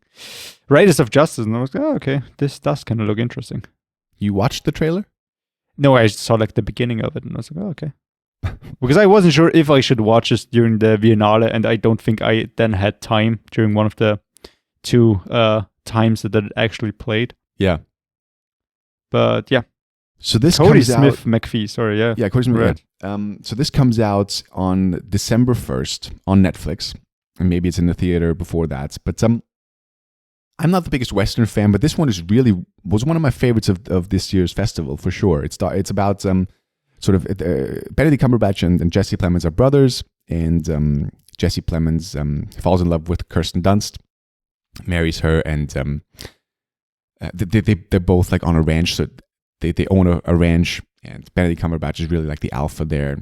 Raiders of Justice, and I was like, oh, okay, this does kind of look interesting. You watched the trailer? No, I saw the beginning of it, and I was like, oh, okay. Because I wasn't sure if I should watch this during the Viennale, and I don't think I then had time during one of the two times that it actually played. Yeah. But yeah. So this Cody comes Smith out, McPhee, sorry, yeah. Yeah, Cody Smith. Right. Yeah. So this comes out on December 1st on Netflix, and maybe it's in the theater before that. But I'm not the biggest Western fan, but this one was one of my favorites of this year's festival for sure. It's about Benedict Cumberbatch and Jesse Plemons are brothers, and Jesse Plemons falls in love with Kirsten Dunst, marries her, and they're both on a ranch, so they own a ranch, and Benedict Cumberbatch is really the alpha there,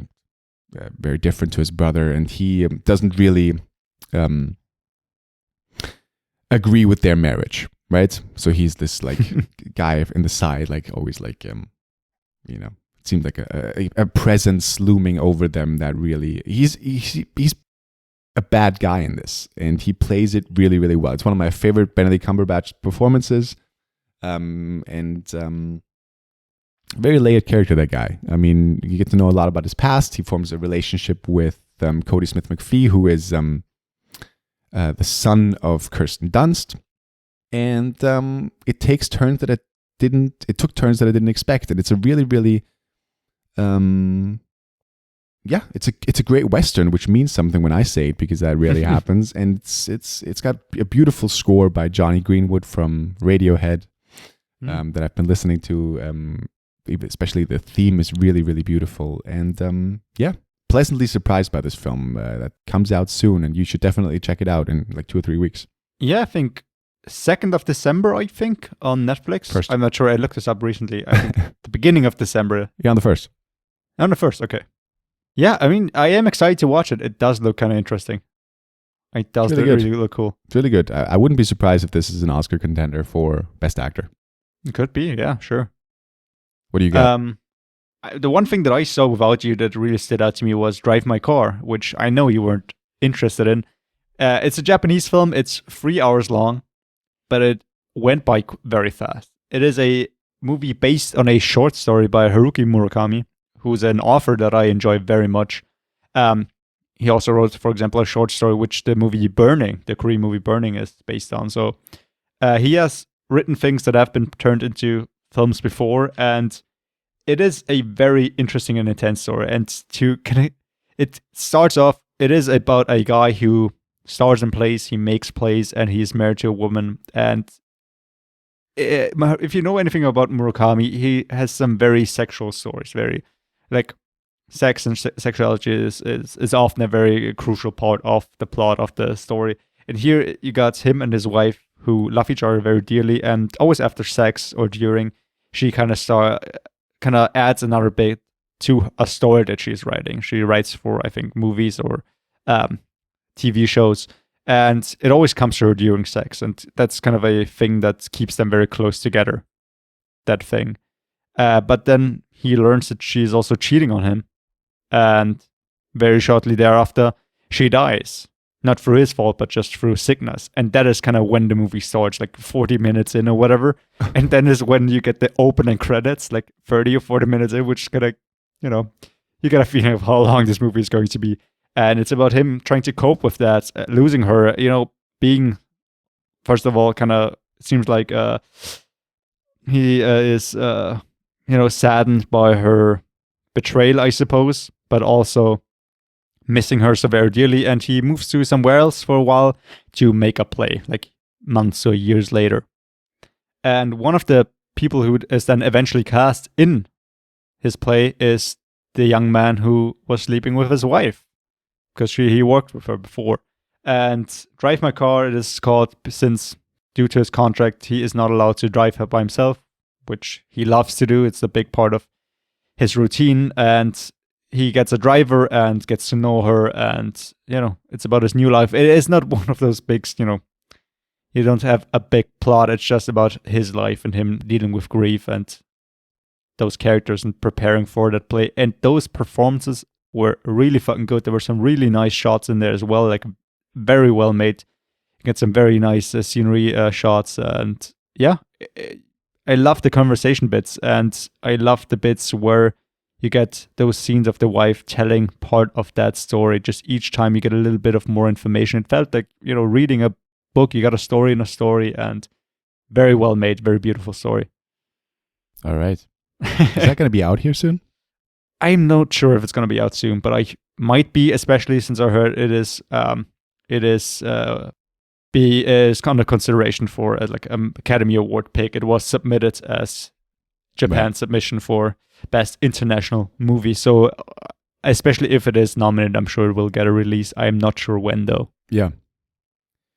very different to his brother, and he doesn't really agree with their marriage, right? So he's this guy in the side, always it seemed like a presence looming over them that really he's a bad guy in this, and he plays it really, really well. It's one of my favorite Benedict Cumberbatch performances, and very layered character, that guy. I mean, you get to know a lot about his past. He forms a relationship with Cody Smith McPhee, who is the son of Kirsten Dunst, and it takes turns that it took turns that I didn't expect, and it's a really, really it's a great Western, which means something when I say it, because that really happens. And it's got a beautiful score by Johnny Greenwood from Radiohead that I've been listening to. Especially the theme is really, really beautiful. And pleasantly surprised by this film that comes out soon, and you should definitely check it out in 2 or 3 weeks. Yeah, I think 2nd of December, on Netflix. First. I'm not sure. I looked this up recently. I think the beginning of December. Yeah, on the 1st. On the 1st, okay. Yeah, I mean, I am excited to watch it. It does look kind of interesting. It does really look cool. It's really good. I wouldn't be surprised if this is an Oscar contender for Best Actor. It could be, yeah, sure. What do you got? The one thing that I saw without you that really stood out to me was Drive My Car, which I know you weren't interested in. It's a Japanese film. It's 3 hours long. but it went by very fast. It is a movie based on a short story by Haruki Murakami, who's an author that I enjoy very much. He also wrote, for example, a short story which the movie Burning, the Korean movie Burning, is based on. So he has written things that have been turned into films before, and it is a very interesting and intense story. And it starts off, it is about a guy who stars in plays, he makes plays, and he's married to a woman. And if you know anything about Murakami, he has some very sexual stories, very like sex and sexuality is often a very crucial part of the plot of the story. And here you got him and his wife who love each other very dearly, and always after sex or during, she kind of adds another bit to a story that she's writing. She writes for, I think, movies or TV shows, and it always comes to her during sex, and that's kind of a thing that keeps them very close together, that thing. But then he learns that she's also cheating on him, and very shortly thereafter, she dies. Not through his fault, but just through sickness. And that is kind of when the movie starts, like 40 minutes in or whatever. And then is when you get the opening credits, like 30 or 40 minutes in, which is kind of, you get a feeling of how long this movie is going to be. And it's about him trying to cope with that, losing her, being, first of all, kind of seems like he is, saddened by her betrayal, I suppose, but also missing her so very dearly, and he moves to somewhere else for a while to make a play, like months or years later. And one of the people who is then eventually cast in his play is the young man who was sleeping with his wife, because he worked with her before. And Drive My Car, it is called, since due to his contract, he is not allowed to drive her by himself, which he loves to do. It's a big part of his routine, and he gets a driver and gets to know her, and, it's about his new life. It is not one of those big, you don't have a big plot. It's just about his life and him dealing with grief and those characters and preparing for that play. And those performances were really fucking good. There were some really nice shots in there as well, like very well made. You get some very nice scenery shots. And yeah, I love the conversation bits, and I love the bits where you get those scenes of the wife telling part of that story. Just each time you get a little bit of more information. It felt like, reading a book, you got a story in a story, and very well made, very beautiful story. All right. Is that going to be out here soon? I'm not sure if it's going to be out soon, but I might be, especially since I heard it is under consideration for like Academy Award pick. It was submitted as Japan's submission for Best International Movie. So especially if it is nominated, I'm sure it will get a release. I'm not sure when though. Yeah.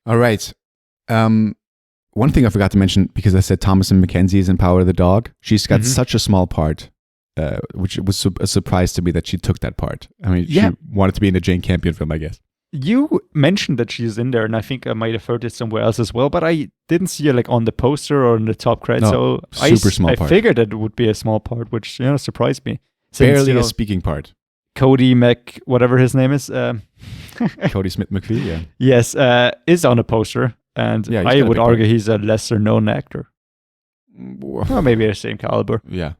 All right. One thing I forgot to mention, because I said Thomasin McKenzie is in Power of the Dog. She's got such a small part, which was a surprise to me that she took that part. I mean, she wanted to be in a Jane Campion film, I guess. You mentioned that she's in there, and I think I might have heard it somewhere else as well, but I didn't see her like on the poster or in the top credits. No, so super small part. I figured it would be a small part, which surprised me. Barely a speaking part. Cody whatever his name is, Cody Smith McPhee, yeah. Yes, is on a poster, and I would argue he's a lesser known actor. Well, maybe the same caliber. Yeah.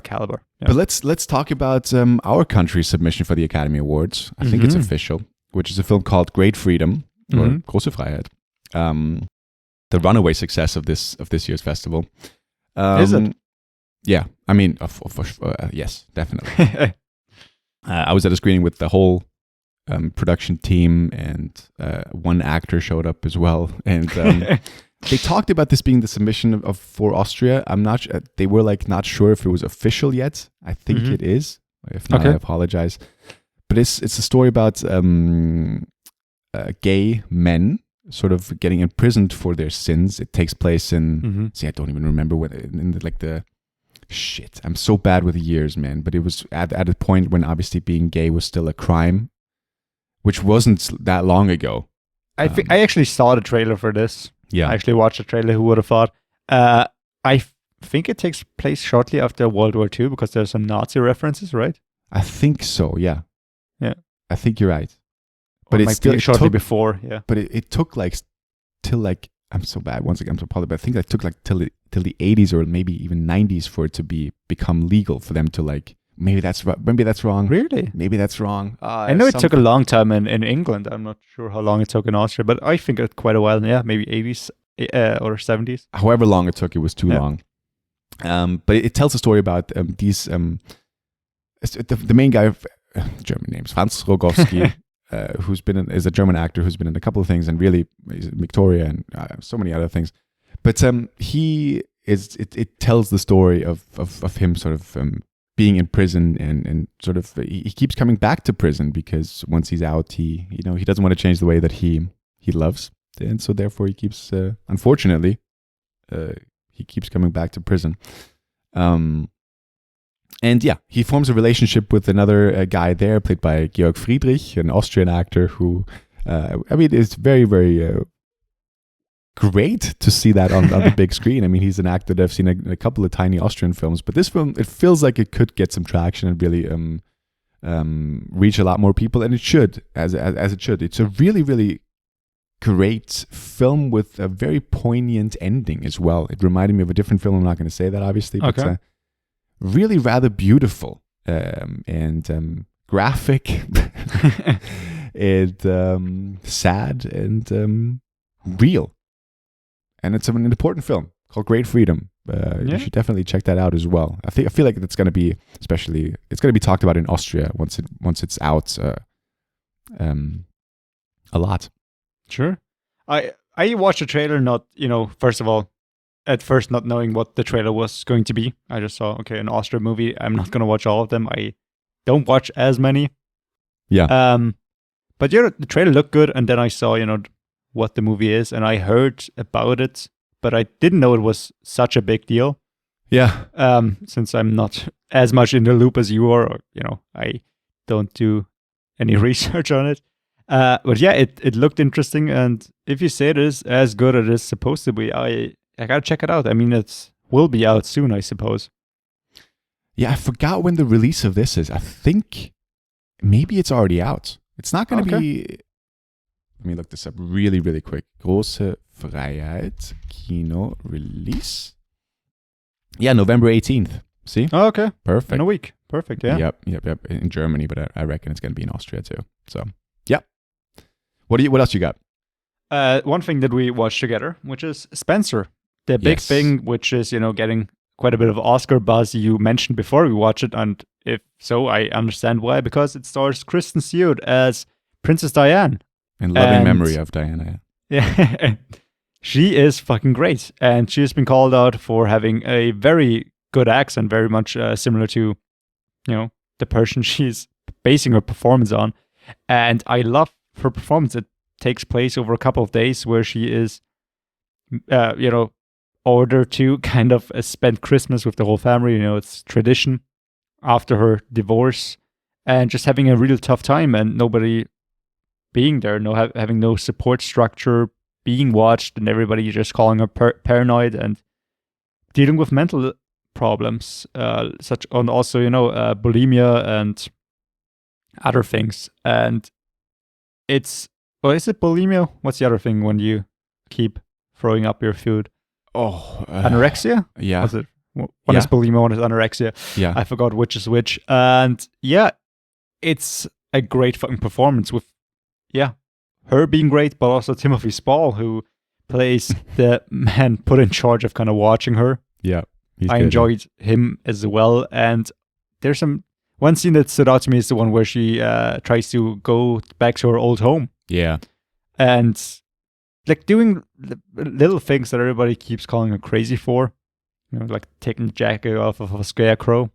Caliber. Yeah. But let's talk about our country's submission for the Academy Awards. I think it's official, which is a film called Great Freedom, or Große Freiheit. The runaway success of this year's festival. Is it? Yeah, I mean, yes, definitely. I was at a screening with the whole production team, and one actor showed up as well, and they talked about this being the submission for Austria. I'm not. They were like not sure if it was official yet. I think it is. If not, I apologize. But it's a story about gay men sort of getting imprisoned for their sins. It takes place in. See, I don't even remember when. Shit, I'm so bad with the years, man. But it was at a point when obviously being gay was still a crime, which wasn't that long ago. I actually saw the trailer for this. Yeah, I actually watched the trailer. Who would have thought? I think it takes place shortly after World War II, because there's some Nazi references, right? I think so. Yeah. I think you're right. But it's still shortly before. Yeah. But it took like till like I'm so bad. Once again, I'm so apologetic. But I think that took like till the 80s or maybe even 90s for it to become legal for them to like. Maybe that's wrong. Really? Maybe that's wrong. I know it took a long time in England. I'm not sure how long it took in Austria, but I think it quite a while. Yeah, maybe 80s or 70s. However long it took, it was too long. But it tells a story about these. The main guy, German names, Franz Rogowski, is a German actor who's been in a couple of things and really Victoria and so many other things. But it tells the story of him sort of being in prison and sort of he keeps coming back to prison because once he's out, he doesn't want to change the way that he loves, and so therefore he keeps unfortunately he keeps coming back to prison. And yeah, he forms a relationship with another guy there, played by Georg Friedrich, an Austrian actor who, it's very, very great to see that on the big screen. I mean, he's an actor that I've seen in a couple of tiny Austrian films, but this film, it feels like it could get some traction and really reach a lot more people, and it should, as it should. It's a really, really great film with a very poignant ending as well. It reminded me of a different film. I'm not going to say that, obviously, but really rather beautiful and graphic and sad and real. And it's an important film called Great Freedom. You should definitely check that out as well. I feel like it's going to be talked about in Austria once it's out a lot. Sure. I watched the trailer not, first of all, at first not knowing what the trailer was going to be. I just saw, okay, an Austria movie. I'm not going to watch all of them. I don't watch as many. Yeah. But the trailer looked good, and then I saw, what the movie is, and I heard about it, but I didn't know it was such a big deal. Yeah. Since I'm not as much in the loop as you are, or, I don't do any research on it. But yeah, it looked interesting, and if you say it is as good as it is supposed to be, I gotta check it out. I mean, it will be out soon, I suppose. Yeah, I forgot when the release of this is. I think maybe it's already out. It's not going to be... Let me look this up really, really quick. Große Freiheit Kino release. Yeah, November 18th. See? Oh, okay. Perfect. In a week. Perfect, yeah. Yep. In Germany, but I reckon it's going to be in Austria too. So, yeah. What else you got? One thing that we watched together, which is Spencer. The big thing, which is, getting quite a bit of Oscar buzz. You mentioned before we watched it, and if so, I understand why, because it stars Kristen Stewart as Princess Diane. In loving memory of Diana. Yeah. She is fucking great, and she has been called out for having a very good accent, very much similar to, the person she's basing her performance on. And I love her performance. It takes place over a couple of days where she is, ordered to kind of spend Christmas with the whole family. It's tradition after her divorce, and just having a real tough time and nobody being there, having no support structure, being watched, and everybody just calling her paranoid and dealing with mental problems, such on also bulimia and other things. And is it bulimia? What's the other thing when you keep throwing up your food? Anorexia? Yeah. One is bulimia, one is anorexia. Yeah. I forgot which is which. And yeah, it's a great fucking performance with, her being great, but also Timothy Spall, who plays the man put in charge of kind of watching her. Yeah. I enjoyed him as well. And there's one scene that stood out to me is the one where she tries to go back to her old home. Yeah. And like doing little things that everybody keeps calling her crazy for. Like taking the jacket off of a scarecrow.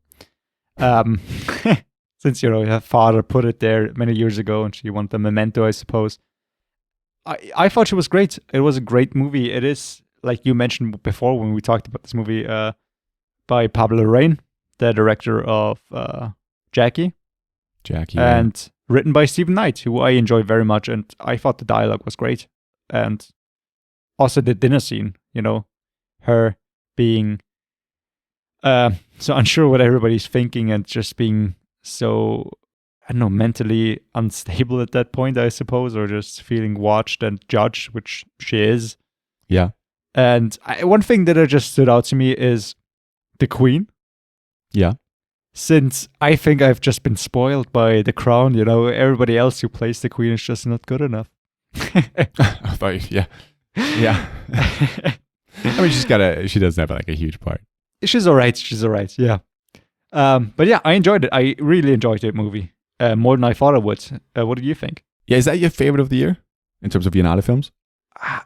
Since, her father put it there many years ago and she wanted a memento, I suppose. I thought she was great. It was a great movie. It is, like you mentioned before when we talked about this movie, by Pablo Larraín, the director of Jackie. And written by Stephen Knight, who I enjoy very much. And I thought the dialogue was great. And also the dinner scene, her being so unsure what everybody's thinking and just being so, I don't know, mentally unstable at that point, I suppose, or just feeling watched and judged, which she is. Yeah. And one thing that just stood out to me is the Queen. Yeah. Since I think I've just been spoiled by The Crown, everybody else who plays the Queen is just not good enough. Yeah. Yeah. I mean, she doesn't have like a huge part. She's all right. Yeah. But yeah, I enjoyed it. I really enjoyed the movie. More than I thought I would. What do you think? Yeah, is that your favorite of the year in terms of Viennale films?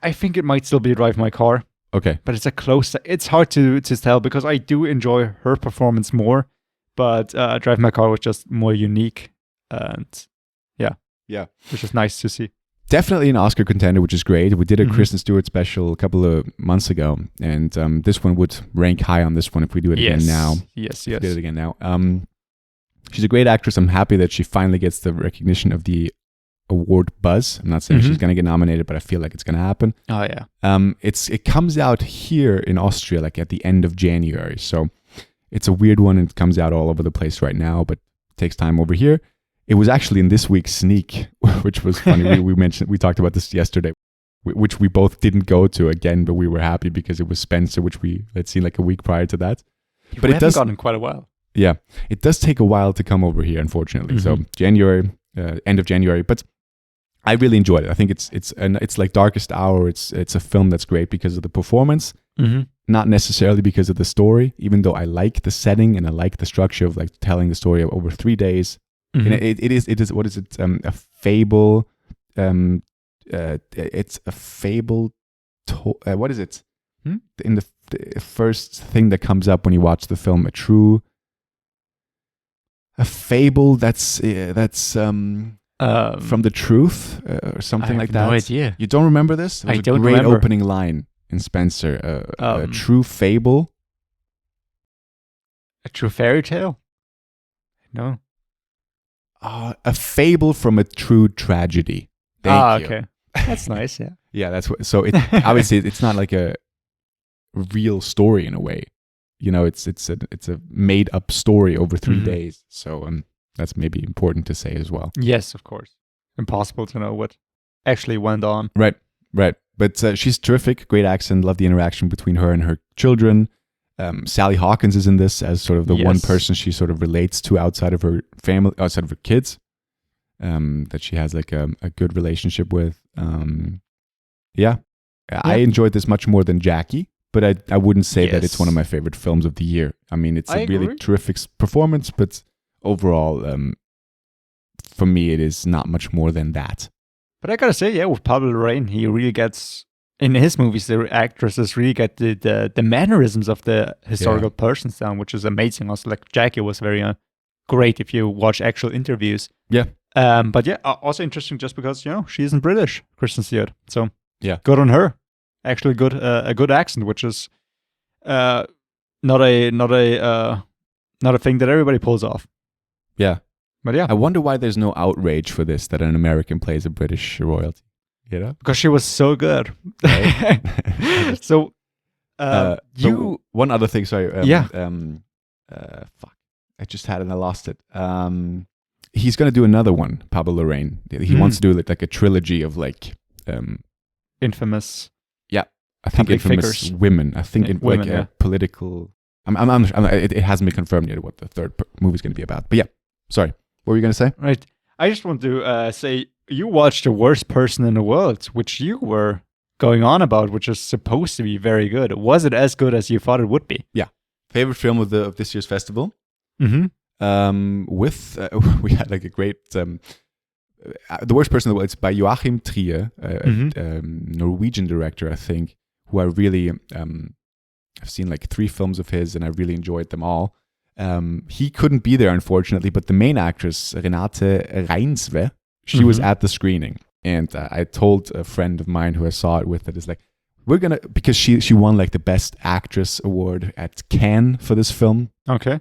I think it might still be Drive My Car. Okay. But it's hard to tell because I do enjoy her performance more, but Drive My Car was just more unique. And yeah, which is nice to see. Definitely an Oscar contender, which is great. We did a Kristen Stewart special a couple of months ago, and this one would rank high on this one if we do it again now. Yes. If we did it again now. She's a great actress. I'm happy that she finally gets the recognition of the award buzz. I'm not saying she's going to get nominated, but I feel like it's going to happen. Oh yeah. It comes out here in Austria like at the end of January, so it's a weird one. It comes out all over the place right now, but it takes time over here. It was actually in this week's sneak, which was funny. We talked about this yesterday, which we both didn't go to again, but we were happy because it was Spencer, which we had seen like a week prior to that. But it does gotten quite a while. Yeah, it does take a while to come over here, unfortunately. So January, end of January, but I really enjoyed it. I think it's like Darkest Hour. It's a film that's great because of the performance, not necessarily because of the story. Even though I like the setting and I like the structure of like telling the story over 3 days. It is what is it? A fable. It's a fable. What is it? In the first thing that comes up when you watch the film, a fable that's from the truth or something like that. No idea. You don't remember this? It was I don't a great remember. opening line in Spencer. A true fable. A true fairy tale? No. A fable from a true tragedy. Thank you. Okay. That's nice, yeah. Yeah, that's what. So obviously it's not like a real story in a way. It's a made up story over 3 days. So that's maybe important to say as well. Yes, of course. Impossible to know what actually went on. Right. But she's terrific, great accent. Love the interaction between her and her children. Sally Hawkins is in this as sort of the one person she sort of relates to outside of her family, outside of her kids, that she has like a good relationship with. I enjoyed this much more than Jackie, but I wouldn't say that it's one of my favorite films of the year. I mean, it's a really terrific performance, but overall, for me, it is not much more than that. But I gotta say, with Pablo Larraín, he really gets... In his movies, the actresses really get the mannerisms of the historical persons down, which is amazing. Also, like Jackie was very great if you watch actual interviews. Yeah. But also interesting just because she isn't British, Kristen Stewart. So good on her. Actually, a good accent, which is not a thing that everybody pulls off. Yeah. But yeah, I wonder why there's no outrage for this that an American plays a British royalty. Because she was so good. Right? So, one other thing, sorry. Fuck. I just had it and I lost it. He's going to do another one, Pablo Larraín. He wants to do like a trilogy of like... infamous... Yeah. I think infamous figures. Women. I think women, like political... it hasn't been confirmed yet what the third movie is going to be about. But yeah, sorry. What were you going to say? Right. I just want to say... You watched The Worst Person in the World, which you were going on about, which is supposed to be very good. Was it as good as you thought it would be? Yeah. Favorite film of this year's festival. Mm-hmm. We had like a great... The Worst Person in the World, it's by Joachim Trier, a Norwegian director, I think, who I really... I've seen like 3 films of his and I really enjoyed them all. He couldn't be there, unfortunately, but the main actress, Renate Reinsve, she was at the screening, and I told a friend of mine who I saw it with that is like, because she won like the Best Actress award at Cannes for this film. Okay.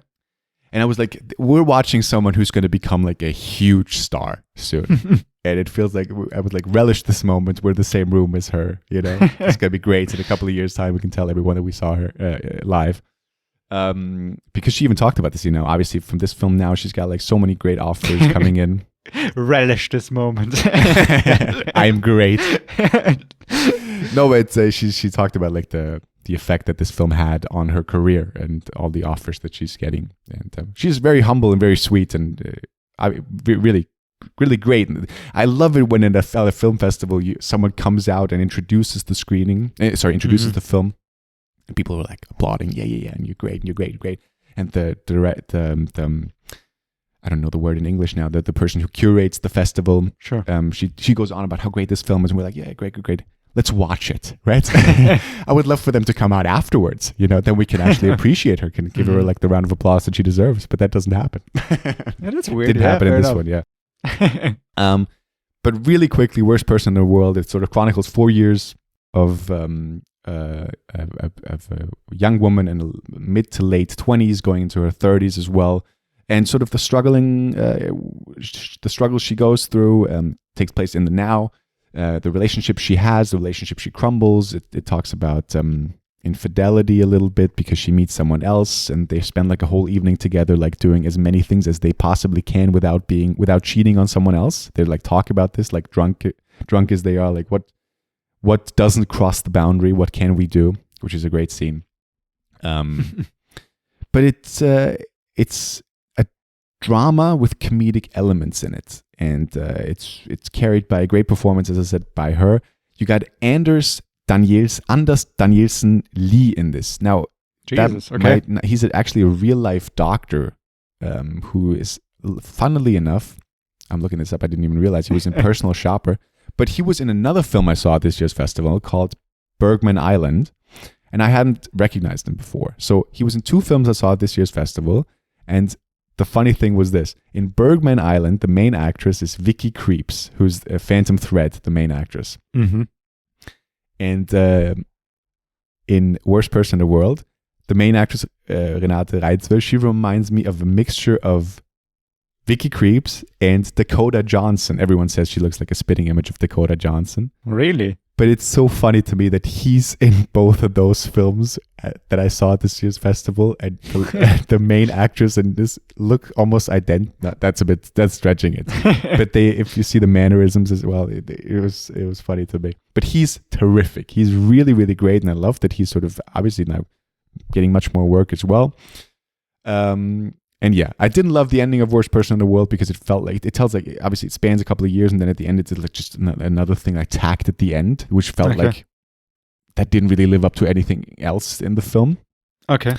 And I was like, we're watching someone who's going to become like a huge star soon. And it feels like I would like relish this moment. We're in the same room as her, It's going to be great. In a couple of years' time, we can tell everyone that we saw her live. Because she even talked about this, obviously from this film now, she's got like so many great offers coming in. Relish this moment. I'm great. No, but she talked about like the effect that this film had on her career and all the offers that she's getting. And she's very humble and very sweet and really, really great. I love it when at a film festival, someone comes out and introduces the screening. Introduces the film, and people are like applauding. Yeah, and you're great, great. And the I don't know the word in English now. The person who curates the festival, sure. She goes on about how great this film is, and we're like, yeah, great. Let's watch it, right? I would love for them to come out afterwards, then we can actually appreciate her, can give her like the round of applause that she deserves, but that doesn't happen. Yeah, that's weird. Didn't happen in this enough. one, yeah. But really quickly, Worst Person in the World, it sort of chronicles 4 years of a young woman in the mid to late 20s, going into her 30s as well. And sort of the struggle she goes through takes place in the now. The relationship she has, the relationship she crumbles. It talks about infidelity a little bit because she meets someone else, and they spend like a whole evening together, like doing as many things as they possibly can without cheating on someone else. They like talk about this, like drunk as they are, like what doesn't cross the boundary, what can we do, which is a great scene. But it's a drama with comedic elements in it. And it's carried by a great performance, as I said, by her. You got Anders Danielsen Lee in this. Now, Jesus, okay. He's actually a real life doctor who is, funnily enough, I'm looking this up. I didn't even realize he was in Personal Shopper, but he was in another film I saw at this year's festival called Bergman Island, and I hadn't recognized him before. So he was in 2 films I saw at this year's festival, and the funny thing was this. In Bergman Island, the main actress is Vicky Krieps, who's a Phantom Thread, the main actress. Mm-hmm. And in Worst Person in the World, the main actress, Renate Reitzwell, she reminds me of a mixture of Vicky Krieps and Dakota Johnson. Everyone says she looks like a spitting image of Dakota Johnson. Really? But it's so funny to me that he's in both of those films that I saw at this year's festival, and the main actress in this look almost identical. That's stretching it. But if you see the mannerisms as well, it was funny to me. But he's terrific. He's really, really great, and I love that he's sort of obviously now getting much more work as well. And yeah, I didn't love the ending of Worst Person in the World because it felt like, it tells like, obviously it spans a couple of years, and then at the end it's like just another thing I tacked at the end, which felt like that didn't really live up to anything else in the film. Okay.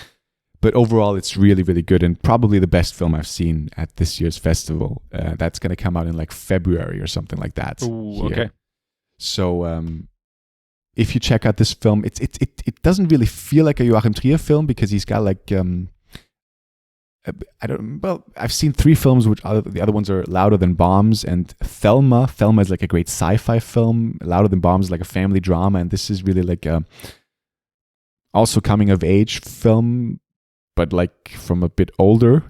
But overall, it's really, really good, and probably the best film I've seen at this year's festival. That's going to come out in like February or something like that. Ooh, okay. So if you check out this film, it doesn't really feel like a Joachim Trier film because he's got like... I've seen 3 films, which the other ones are Louder Than Bombs and Thelma. Thelma is like a great sci-fi film. Louder Than Bombs is like a family drama, and this is really like a also coming of age film, but like from a bit older,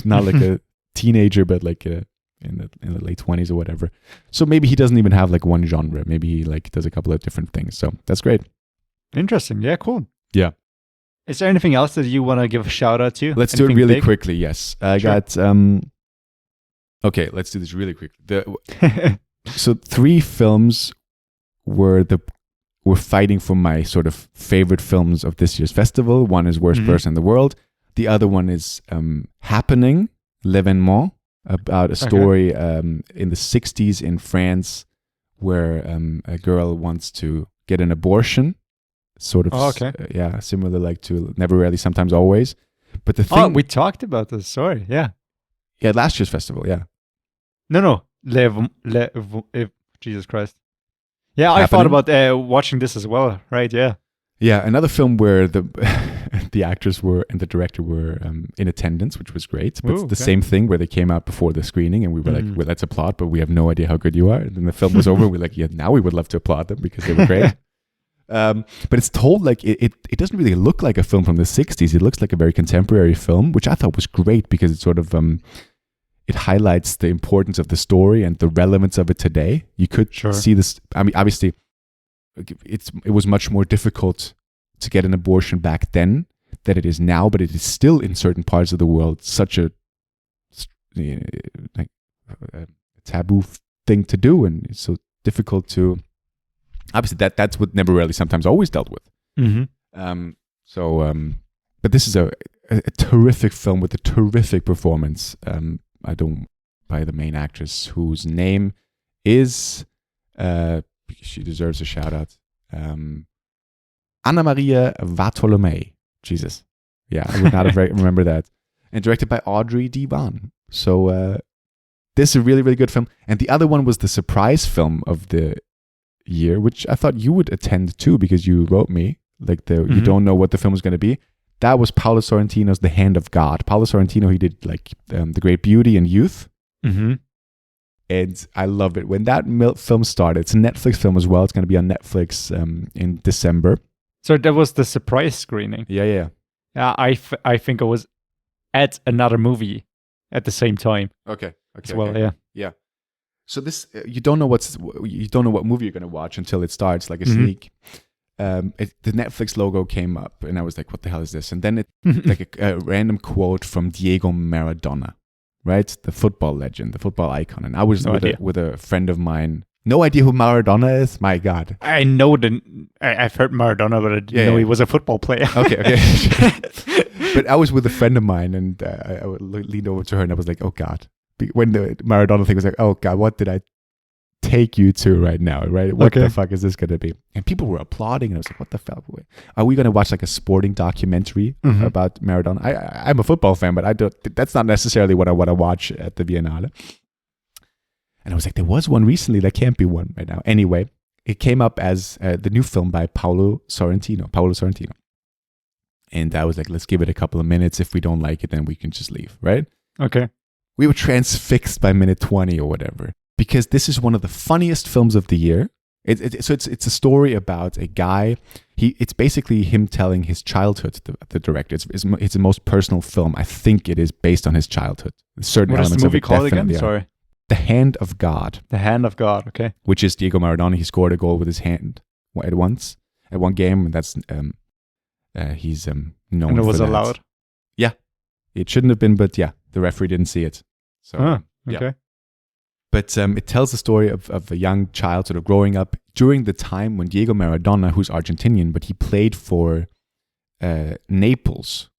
not like a teenager, but like in the late 20s or whatever. So maybe he doesn't even have like one genre. Maybe he like does a couple of different things. So that's great. Interesting. Yeah, cool. Yeah. Is there anything else that you want to give a shout out to? Let's do it really quickly. Yes, I got. Okay, let's do this really quickly. So 3 films were fighting for my sort of favorite films of this year's festival. One is Worst Person in the World. The other one is Happening, L'Événement, about a story in the 60s in France where a girl wants to get an abortion. Sort of, similar like to Never, Rarely, Sometimes, Always. But the thing... we talked about this, sorry, yeah. Yeah, last year's festival, yeah. No. Jesus Christ. Yeah, Happening? I thought about watching this as well, right, yeah. Yeah, another film where the actors were and the director were in attendance, which was great. But it's the same thing where they came out before the screening and we were like, well, let's applaud, but we have no idea how good you are. And then the film was over, we're like, yeah, now we would love to applaud them because they were great. But it's told like it doesn't really look like a film from the 60s. It looks like a very contemporary film, which I thought was great because it sort of it highlights the importance of the story and the relevance of it today. You could see this. I mean, obviously, it was much more difficult to get an abortion back then than it is now, but it is still in certain parts of the world such a taboo thing to do, and it's so difficult to obviously that's what never really sometimes always dealt with. Mm-hmm. But this is a terrific film with a terrific performance. By the main actress, whose name is she deserves a shout out. Anna Maria Bartolomei. Jesus, yeah, I would not have remember that. And directed by Audrey Divan. So this is a really, really good film. And the other one was the surprise film of the year, which I thought you would attend too, because you wrote me you don't know what the film was going to be. That was Paolo Sorrentino's The Hand of God. Paolo Sorrentino, he did The Great Beauty and Youth. Mm-hmm. And I love it. When that film started, it's a Netflix film as well. It's going to be on Netflix in December. So that was the surprise screening. Yeah. Yeah, I think I was at another movie at the same time. Okay. As well, yeah. So this you don't know what movie you're going to watch until it starts, like a sneak. The Netflix logo came up, and I was like, "What the hell is this?" And then it like a random quote from Diego Maradona, right? The football legend, the football icon. And I was with a friend of mine. No idea who Maradona is? My God. I know I've heard Maradona, but I didn't know he was a football player. Okay. But I was with a friend of mine, and I leaned over to her, and I was like, "Oh God." When the Maradona thing was like, "Oh God, what did I take you to right now, right? What the fuck is this going to be?" And people were applauding, and I was like, "What the fuck? Are we going to watch like a sporting documentary about Maradona?" I'm a football fan, but that's not necessarily what I want to watch at the Viennale. And I was like, there was one recently. There can't be one right now. Anyway, it came up as the new film by Paolo Sorrentino. And I was like, let's give it a couple of minutes. If we don't like it, then we can just leave, right? Okay. We were transfixed by minute 20 or whatever. Because this is one of the funniest films of the year. It's a story about a guy. It's basically him telling his childhood. The director. It's the most personal film. I think it is based on his childhood. Certain what elements is the movie of it called again? Are. Sorry. The Hand of God. The Hand of God. Okay. Which is Diego Maradona. He scored a goal with his hand at one game, and that's he's known. And it was for that. allowed. Yeah, it shouldn't have been, but yeah, the referee didn't see it. So okay. Yeah. But it tells the story of a young child sort of growing up during the time when Diego Maradona, who's Argentinian, but he played for Naples,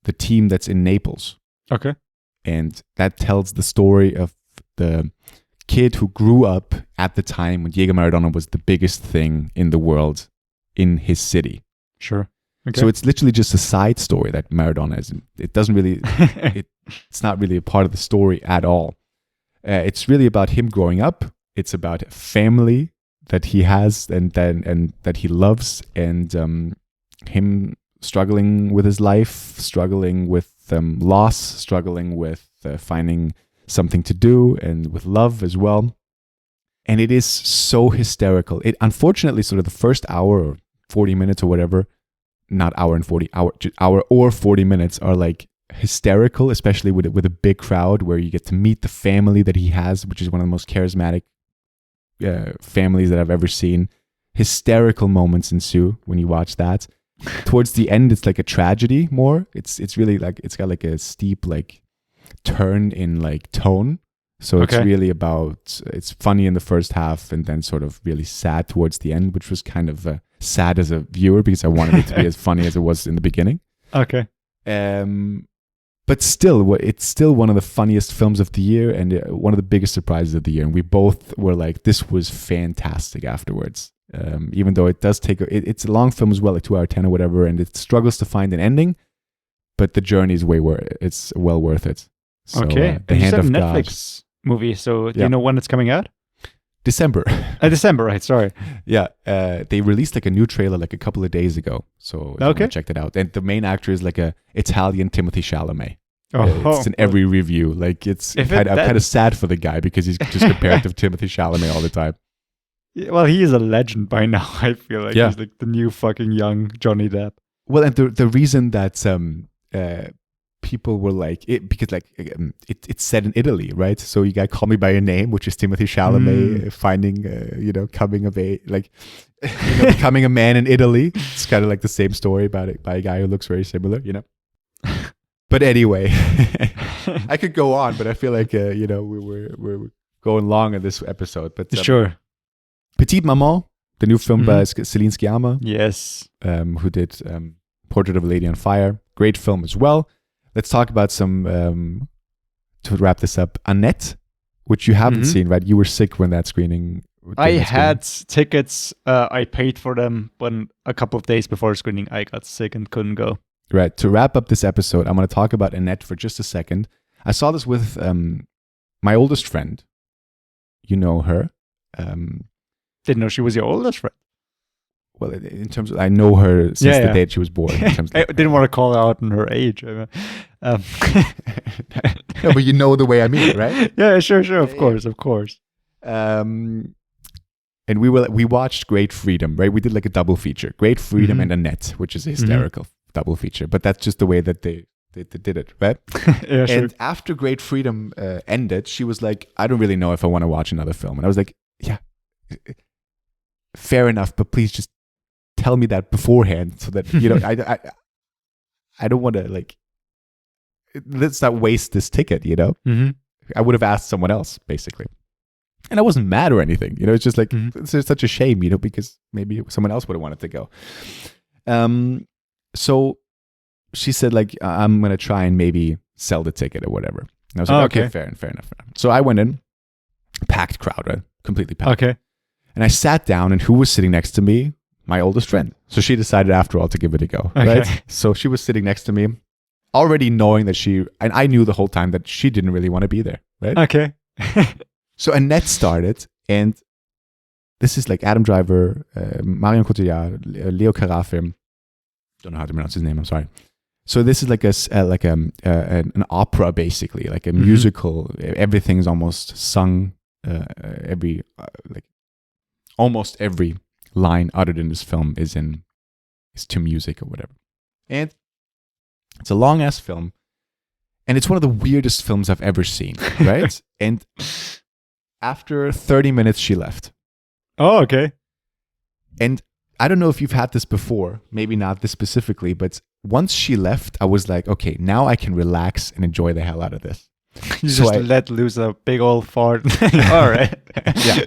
the team that's in Naples. Okay. And that tells the story of the kid who grew up at the time when Diego Maradona was the biggest thing in the world in his city. Sure. Okay. So it's literally just a side story that Maradona is. It doesn't really, it's not really a part of the story at all. It's really about him growing up. It's about a family that he has and that he loves, and him struggling with his life, struggling with loss, struggling with finding something to do, and with love as well. And it is so hysterical. It unfortunately, sort of the first hour or 40 minutes or whatever, not hour or 40 minutes are like hysterical, especially with a big crowd where you get to meet the family that he has, which is one of the most charismatic families that I've ever seen. Hysterical moments ensue when you watch that. Towards the end, it's like a tragedy more. It's really like, it's got like a steep like turn in like tone. So it's really about, it's funny in the first half and then sort of really sad towards the end, which was kind of sad as a viewer because I wanted it to be as funny as it was in the beginning. Okay. But still, it's still one of the funniest films of the year and one of the biggest surprises of the year. And we both were like, this was fantastic afterwards. Even though it does take, it's a long film as well, like 2 hours 10 or whatever, and it struggles to find an ending, but the journey is it's well worth it. So, okay. The Hand of Netflix movie, so do you know when it's coming out? December. December, right, sorry. Yeah, they released like a new trailer like a couple of days ago, so I checked it out. And the main actor is like a Italian Timothée Chalamet. It's in every review. Like I'm kind of sad for the guy because he's just compared to Timothée Chalamet all the time. Yeah, well, he is a legend by now. I feel like he's like the new fucking young Johnny Depp. Well, and the reason that people were like it because like it's set in Italy, right? So you got Call Me by Your Name, which is Timothée Chalamet finding coming of age, like becoming a man in Italy. It's kind of like the same story by a guy who looks very similar, But anyway, I could go on, but I feel like we're going long in this episode. But sure. Petite Maman the new film by Celine Sciamma, Yes. who did Portrait of a Lady on Fire. Great film as well. Let's talk about some, to wrap this up, Annette, which you haven't seen, right? You were sick when that screening. I had tickets. I paid for them, but a couple of days before screening, I got sick and couldn't go. Right. To wrap up this episode, I'm going to talk about Annette for just a second. I saw this with my oldest friend. You know her. Didn't know she was your oldest friend. Well, in terms of, I know her since the day she was born. In terms I didn't want to call her out on her age. No, but you know the way I mean it, right? Yeah, sure. Of course. And we watched Great Freedom, right? We did like a double feature, Great Freedom and Annette, which is a hysterical double feature. But that's just the way that they did it, right? Yeah, sure. And after Great Freedom ended, she was like, I don't really know if I want to watch another film. And I was like, yeah, fair enough, but please just tell me that beforehand so that, you know, I don't want to, like, let's not waste this ticket, you know? I would have asked someone else, basically. And I wasn't mad or anything, you know, it's just like, it's just such a shame, you know, because maybe someone else would have wanted to go. So she said, like, I'm going to try and maybe sell the ticket or whatever. And I was like, okay, fair enough. So I went in, packed crowd, right? Completely packed. Okay. And I sat down, and who was sitting next to me? My oldest friend. So she decided after all to give it a go, right? So she was sitting next to me, already knowing that and I knew the whole time that she didn't really want to be there, right? Okay. So Annette started, and this is like Adam Driver, Marion Cotillard, Leo Carafe. Don't know how to pronounce his name. I'm sorry. So this is like an opera, basically, like a musical. Everything's almost sung. Almost every line uttered in this film is to music or whatever. And it's a long ass film, and it's one of the weirdest films I've ever seen, right? And after 30 minutes, she left. Oh, okay. And I don't know if you've had this before, maybe not this specifically, but once she left, I was like, okay, now I can relax and enjoy the hell out of this. You so just let loose a big old fart. All right. Yeah.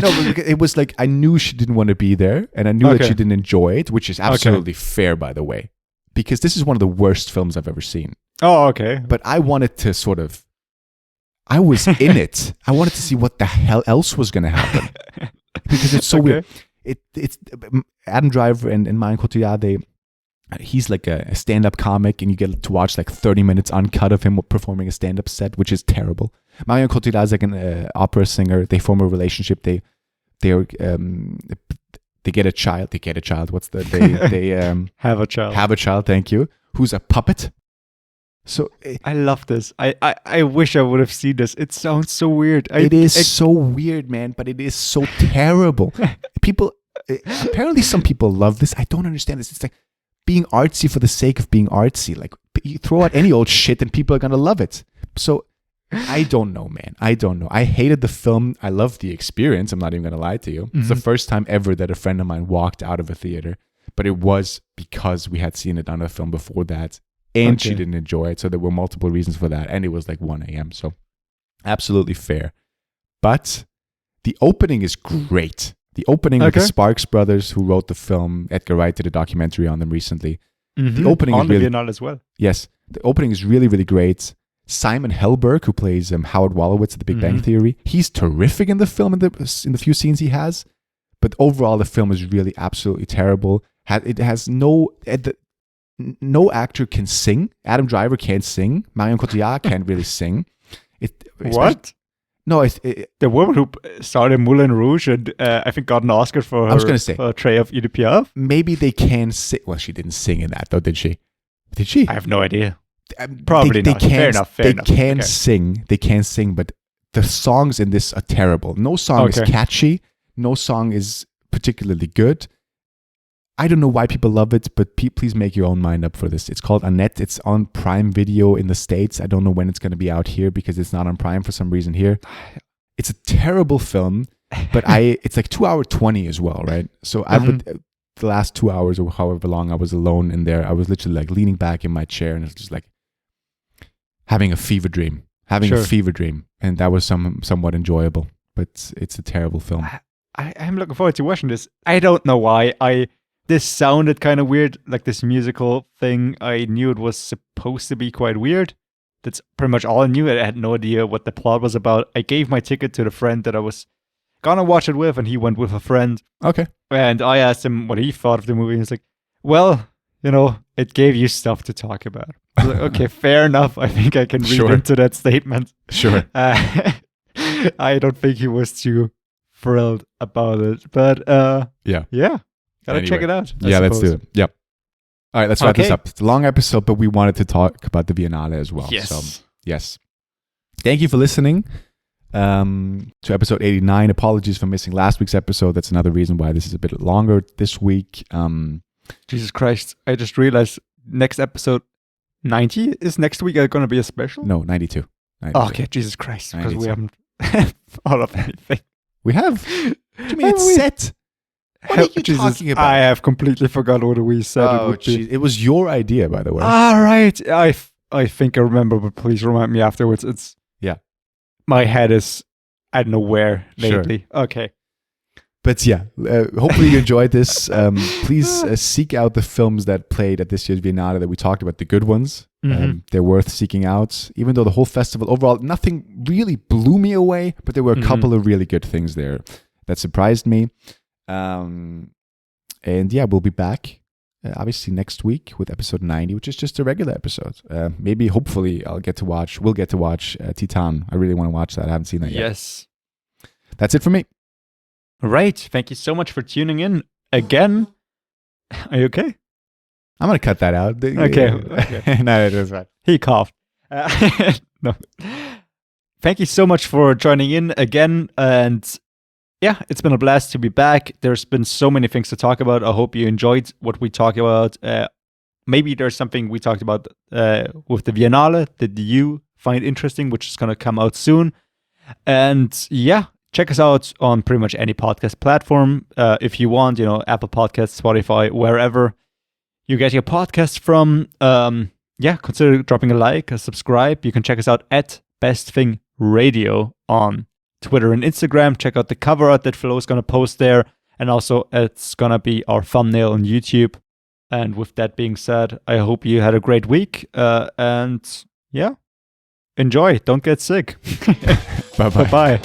No, but it was like I knew she didn't want to be there, and I knew that she didn't enjoy it, which is absolutely fair, by the way, because this is one of the worst films I've ever seen. Oh, okay. But I wanted to I was in it. I wanted to see what the hell else was going to happen, because it's so weird. It's Adam Driver and Marion Cotillard, he's like a stand-up comic, and you get to watch like 30 minutes uncut of him performing a stand-up set, which is terrible. Marion Cotillard is like an opera singer. They form a relationship. They get a child. They have a child. Have a child. Thank you. Who's a puppet. So I love this. I wish I would have seen this. It sounds so weird. It is so weird, man, but it is so terrible. Apparently some people love this. I don't understand this. It's like being artsy for the sake of being artsy. Like, you throw out any old shit and people are going to love it. So I don't know, man. I don't know. I hated the film. I loved the experience. I'm not even going to lie to you. It's the first time ever that a friend of mine walked out of a theater, but it was because we had seen it on a film before that. And she didn't enjoy it. So there were multiple reasons for that. And it was like 1 a.m. So absolutely fair. But the opening is great. The opening with the Sparks brothers, who wrote the film. Edgar Wright did a documentary on them recently. The opening on is really... Viennale as well. Yes. The opening is really, really great. Simon Helberg, who plays Howard Wolowitz at The Big Bang Theory, he's terrific in the film in the few scenes he has. But overall, the film is really absolutely terrible. It has no actor can sing. Adam Driver can't sing. Marion Cotillard can't really sing. What? No, the woman who started Moulin Rouge and I think got an Oscar for her tray of Edith Piaf. Maybe they can sing. Well, she didn't sing in that though, did she? Did she? I have no idea. Probably not. Fair enough. They can sing. They can sing, but the songs in this are terrible. No song is catchy. No song is particularly good. I don't know why people love it, but please make your own mind up for this. It's called Annette. It's on Prime Video in the States. I don't know when it's going to be out here because it's not on Prime for some reason here. It's a terrible film, but it's like 2 hours 20 as well, right? So the last 2 hours or however long I was alone in there, I was literally like leaning back in my chair and it's just like having a fever dream. And that was somewhat enjoyable, but it's a terrible film. I'm looking forward to watching this. I don't know why. This sounded kind of weird, like this musical thing. I knew it was supposed to be quite weird. That's pretty much all I knew. I had no idea what the plot was about. I gave my ticket to the friend that I was gonna watch it with, and he went with a friend. Okay. And I asked him what he thought of the movie. And he's like, well, you know, it gave you stuff to talk about. I was like, okay, fair enough. I think I can read into that statement. Sure. I don't think he was too thrilled about it. But yeah. Gotta check it out. Yeah, let's do it. Yep. All right, let's wrap this up. It's a long episode, but we wanted to talk about the Viennale as well. Yes. So, yes. Thank you for listening to episode 89. Apologies for missing last week's episode. That's another reason why this is a bit longer this week. Jesus Christ. I just realized next episode 90 is next week going to be a special? No, 92. Oh, okay, Jesus Christ. Because we haven't thought of anything. We have. What do you mean it's set? What are you talking about? I have completely forgotten what we said it would be. It was your idea, by the way. All right. I think I remember, but please remind me afterwards. My head is, I don't know where lately. Sure. Okay. But yeah, hopefully you enjoyed this. Please seek out the films that played at this year's Viennale that we talked about, the good ones. They're worth seeking out. Even though the whole festival, overall, nothing really blew me away, but there were a couple of really good things there that surprised me. And yeah, we'll be back obviously next week with episode 90, which is just a regular episode. Maybe, hopefully, we'll get to watch Titan. I really want to watch that. I haven't seen that yet. Yes. That's it for me. Right. Thank you so much for tuning in again. Are you okay? I'm going to cut that out. Okay. No, it is fine. He coughed. No. Thank you so much for joining in again. And yeah, it's been a blast to be back. There's been so many things to talk about. I hope you enjoyed what we talked about. Maybe there's something we talked about with the Viennale that you find interesting, which is going to come out soon. And yeah, check us out on pretty much any podcast platform. If you want, Apple Podcasts, Spotify, wherever you get your podcast from. Consider dropping a like, a subscribe. You can check us out at Best Thing Radio on Twitter and Instagram. Check out the cover art that Flo is going to post there. And also, it's going to be our thumbnail on YouTube. And with that being said, I hope you had a great week. And yeah, enjoy. Don't get sick. Bye-bye. Bye-bye.